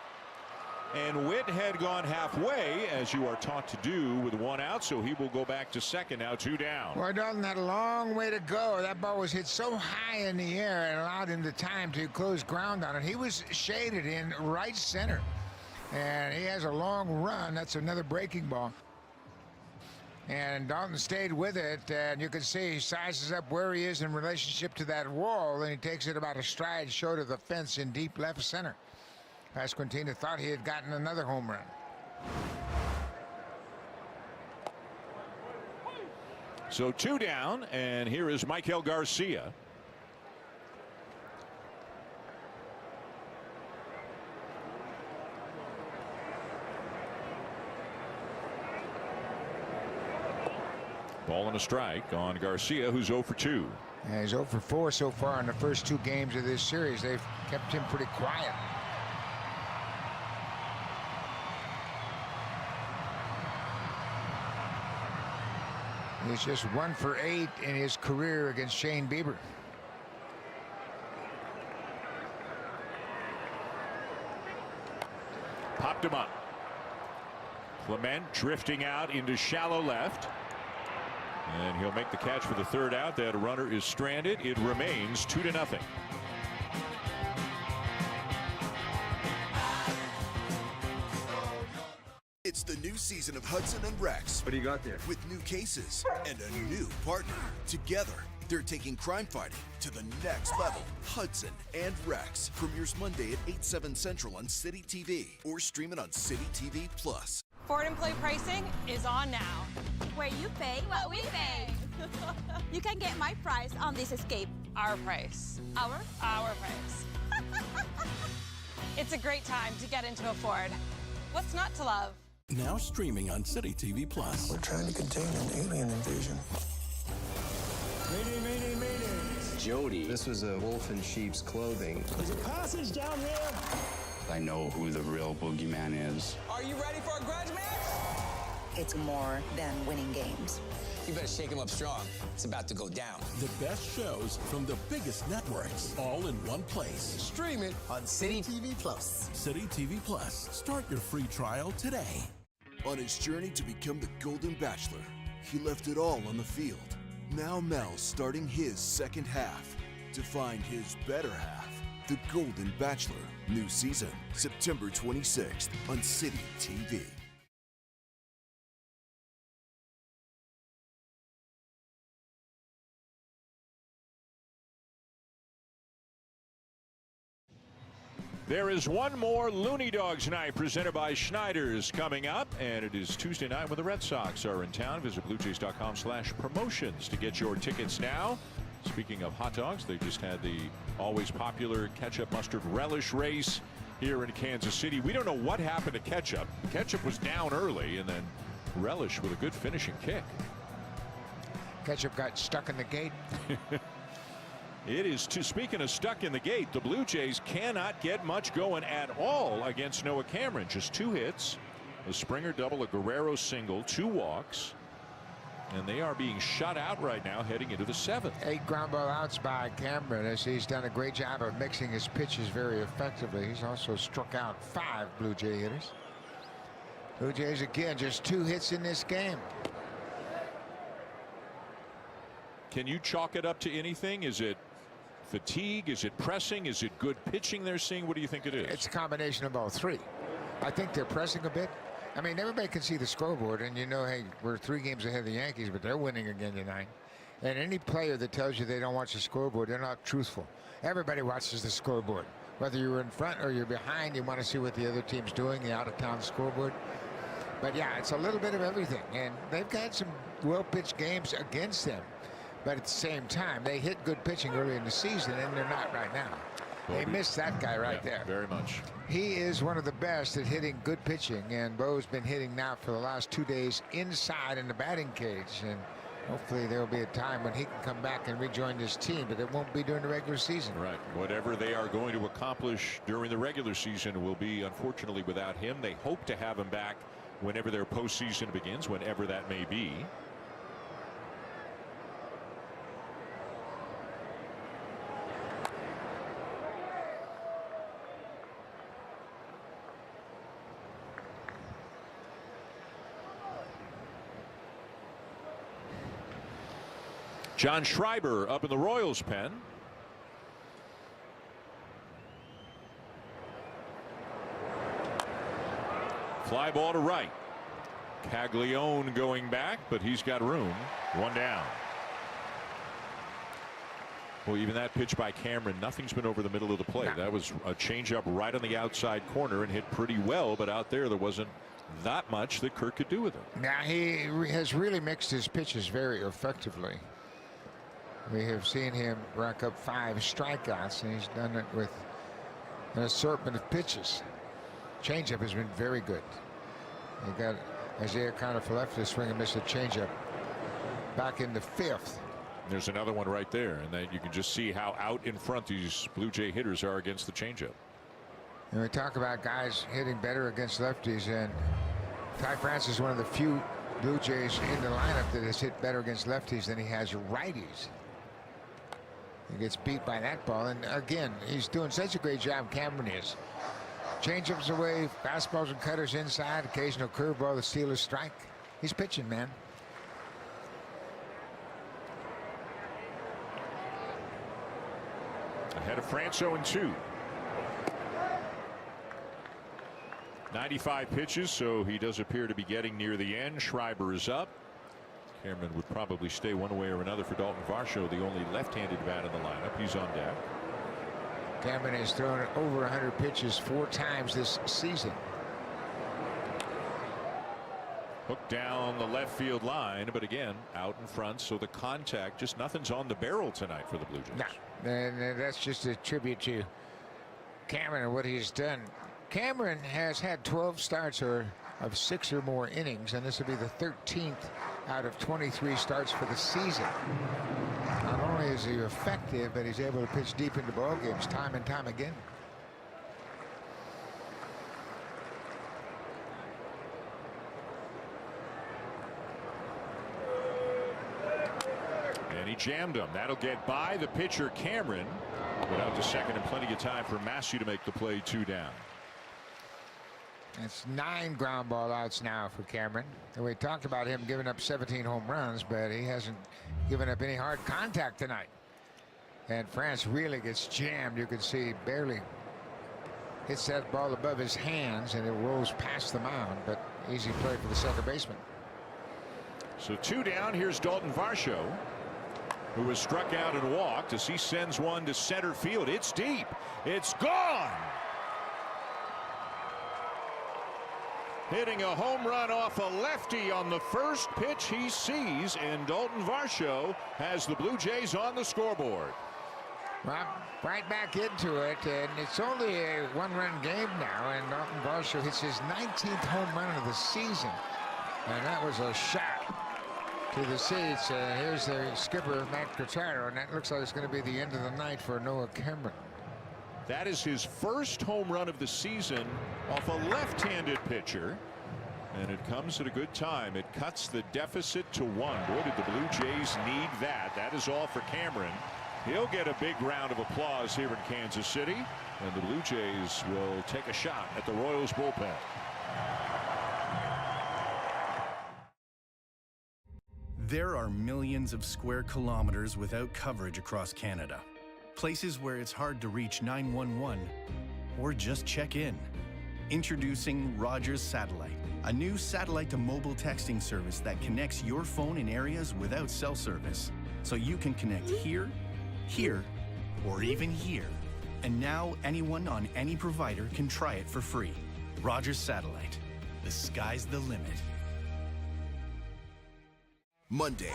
And Witt had gone halfway, as you are taught to do, with 1 out, so he will go back to second, now 2 down. Well, Dalton had a long way to go. That ball was hit so high in the air and allowed him the time to close ground on it. He was shaded in right center, and he has a long run. That's another breaking ball. And Dalton stayed with it, and you can see he sizes up where he is in relationship to that wall, and he takes it about a stride short of the fence in deep left center. Pasquantino thought he had gotten another home run. So 2 down, and here is Michael Garcia. Ball and a strike on Garcia, who's 0 for 2. Yeah, he's 0 for 4 so far in the first 2 games of this series. They've kept him pretty quiet. He's just 1 for 8 in his career against Shane Bieber. Popped him up. Clement drifting out into shallow left. And he'll make the catch for the third out. That runner is stranded. It remains 2-0. It's the new season of Hudson and Rex. What do you got there? With new cases and a new partner. Together, they're taking crime fighting to the next level. Hudson and Rex premieres Monday at 8/7 Central on City TV or stream it on City TV Plus. Ford employee pricing is on now. Where you pay what we pay. You can get my price on this Escape. Our price. Our price. It's a great time to get into a Ford. What's not to love? Now streaming on City TV Plus. We're trying to contain an alien invasion. Mayday. Jody. This was a wolf in sheep's clothing. There's a passage down here. I know who the real boogeyman is. Are you ready for a grudge match? It's more than winning games. You better shake him up strong. It's about to go down. The best shows from the biggest networks, all in one place. Stream it on City TV Plus. City TV Plus. Start your free trial today. On his journey to become the Golden Bachelor, he left it all on the field. Now Mel's starting his second half to find his better half. The Golden Bachelor. New season, September 26th on City TV. There is one more Looney Dogs night presented by Schneider's coming up, and it is Tuesday night when the Red Sox are in town. Visit BlueJays.com/promotions to get your tickets now. Speaking of hot dogs, they just had the always popular ketchup mustard relish race here in Kansas City. We don't know what happened to ketchup. Ketchup was down early, and then relish with a good finishing kick. Ketchup got stuck in the gate. It is speaking of stuck in the gate, the Blue Jays cannot get much going at all against Noah Cameron. Just 2 hits, a Springer double, a Guerrero single, 2 walks. And they are being shut out right now heading into the 7th. 8 ground ball outs by Cameron as he's done a great job of mixing his pitches very effectively. He's also struck out 5 Blue Jay hitters. Blue Jays again just 2 hits in this game. Can you chalk it up to anything? Is it fatigue? Is it pressing? Is it good pitching they're seeing? What do you think it is? It's a combination of all 3. I think they're pressing a bit. I mean, everybody can see the scoreboard, and you know, hey, we're 3 games ahead of the Yankees, but they're winning again tonight. And any player that tells you they don't watch the scoreboard, they're not truthful. Everybody watches the scoreboard. Whether you're in front or you're behind, you want to see what the other team's doing, the out-of-town scoreboard. But yeah, it's a little bit of everything. And they've got some well-pitched games against them. But at the same time, they hit good pitching early in the season, and they're not right now. They missed that guy right there. Very much. He is one of the best at hitting good pitching, and Bo's been hitting now for the last 2 days inside in the batting cage. And hopefully there will be a time when he can come back and rejoin this team, but it won't be during the regular season. Right. Whatever they are going to accomplish during the regular season will be, unfortunately, without him. They hope to have him back whenever their postseason begins, whenever that may be. John Schreiber up in the Royals pen. Fly ball to right. Caglione going back, but he's got room. 1 down. Well, even that pitch by Cameron, nothing's been over the middle of the plate. No. That was a changeup right on the outside corner and hit pretty well, but out there wasn't that much that Kirk could do with it. Now he has really mixed his pitches very effectively. We have seen him rack up 5 strikeouts, and he's done it with an assortment of pitches. Changeup has been very good. He got Isaiah Connor for left to swing and miss a changeup back in the 5th. There's another one right there, and then you can just see how out in front these Blue Jay hitters are against the changeup. And we talk about guys hitting better against lefties, and Ty France is one of the few Blue Jays in the lineup that has hit better against lefties than he has righties. He gets beat by that ball, and again, he's doing such a great job, Cameron is, Changeups away, fastballs and cutters inside, occasional curveball to steal a strike. He's pitching, man. Ahead of France 0-2. 95 pitches, so he does appear to be getting near the end. Schreiber is up. Cameron would probably stay one way or another for Dalton Varsho, the only left-handed bat in the lineup. He's on deck. Cameron has thrown over 100 pitches 4 times this season. Hooked down the left field line, but again, out in front, so the contact, just nothing's on the barrel tonight for the Blue Jays. Nah, and that's just a tribute to Cameron and what he's done. Cameron has had 12 starts of 6 or more innings, and this will be the 13th out of 23 starts for the season. Not only is he effective, but he's able to pitch deep into ball games time and time again. And he jammed him. That'll get by the pitcher Cameron. But out to second and plenty of time for Massey to make the play. 2 down. It's 9 ground ball outs now for Cameron. And we talked about him giving up 17 home runs, but he hasn't given up any hard contact tonight. And France really gets jammed. You can see barely hits that ball above his hands, and it rolls past the mound. But easy play for the second baseman. So 2 down. Here's Dalton Varsho, who was struck out and walked as he sends one to center field. It's deep. It's gone. Hitting a home run off a lefty on the first pitch he sees, and Dalton Varsho has the Blue Jays on the scoreboard. Well, right back into it, and it's only a 1-run game now, and Dalton Varsho hits his 19th home run of the season, and that was a shot to the seats. Here's the skipper, Matt Quatraro, and that looks like it's going to be the end of the night for Noah Cameron. That is his first home run of the season off a left-handed pitcher, and it comes at a good time. It cuts the deficit to 1. Boy, did the Blue Jays need that. That is all for Cameron. He'll get a big round of applause here in Kansas City, and the Blue Jays will take a shot at the Royals bullpen. There are millions of square kilometers without coverage across Canada. Places where it's hard to reach 911 or just check in. Introducing Rogers Satellite, a new satellite to mobile texting service that connects your phone in areas without cell service. So you can connect here, here, or even here. And now anyone on any provider can try it for free. Rogers Satellite. The sky's the limit. Monday,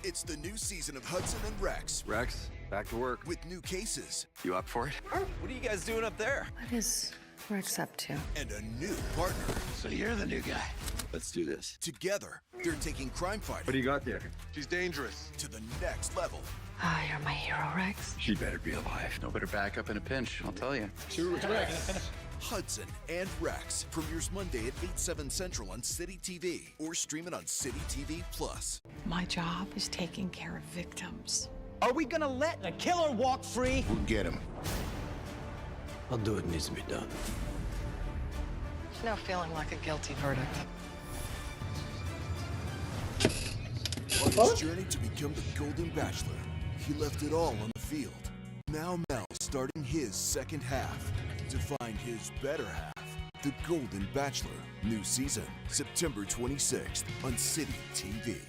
it's the new season of Hudson and Rex. Rex, back to work. With new cases. You up for it? What are you guys doing up there? What is Rex up to? And a new partner. So you're the new guy. Let's do this. Together, they're taking crime fighting. What do you got there? She's dangerous. To the next level. Ah, you're my hero, Rex. She better be alive. No better back up in a pinch, I'll tell you. Hudson and Rex premieres Monday at 8/7 Central on City TV or stream it on City TV Plus. My job is taking care of victims. Are we gonna let the killer walk free? We'll get him. I'll do what needs to be done. It's now feeling like a guilty verdict. On his journey to become the Golden Bachelor, he left it all on the field. Now Mel starting his second half to find his better half. The Golden Bachelor, new season, September 26th on City TV.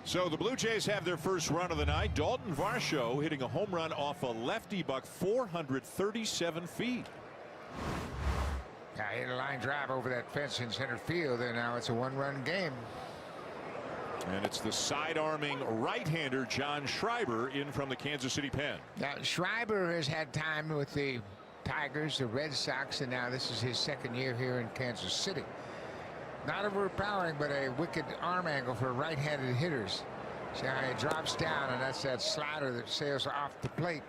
So the Blue Jays have their first run of the night. Dalton Varsho hitting a home run off a lefty buck 437 feet. Yeah, hit a line drive over that fence in center field, and now it's a 1-run game. And it's the side-arming right-hander John Schreiber in from the Kansas City pen. Now, Schreiber has had time with the Tigers, the Red Sox, and now this is his second year here in Kansas City. Not overpowering, but a wicked arm angle for right-handed hitters. See how he drops down, and that's that slider that sails off the plate.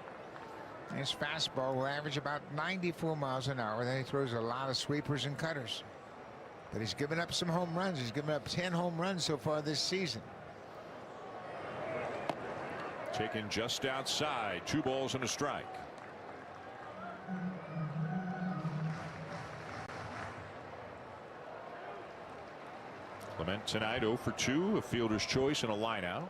His fastball will average about 94 miles an hour. Then he throws a lot of sweepers and cutters. But he's given up some home runs. He's given up 10 home runs so far this season. Taken just outside. 2 balls and a strike. Clement tonight 0 for 2, a fielder's choice and a line out.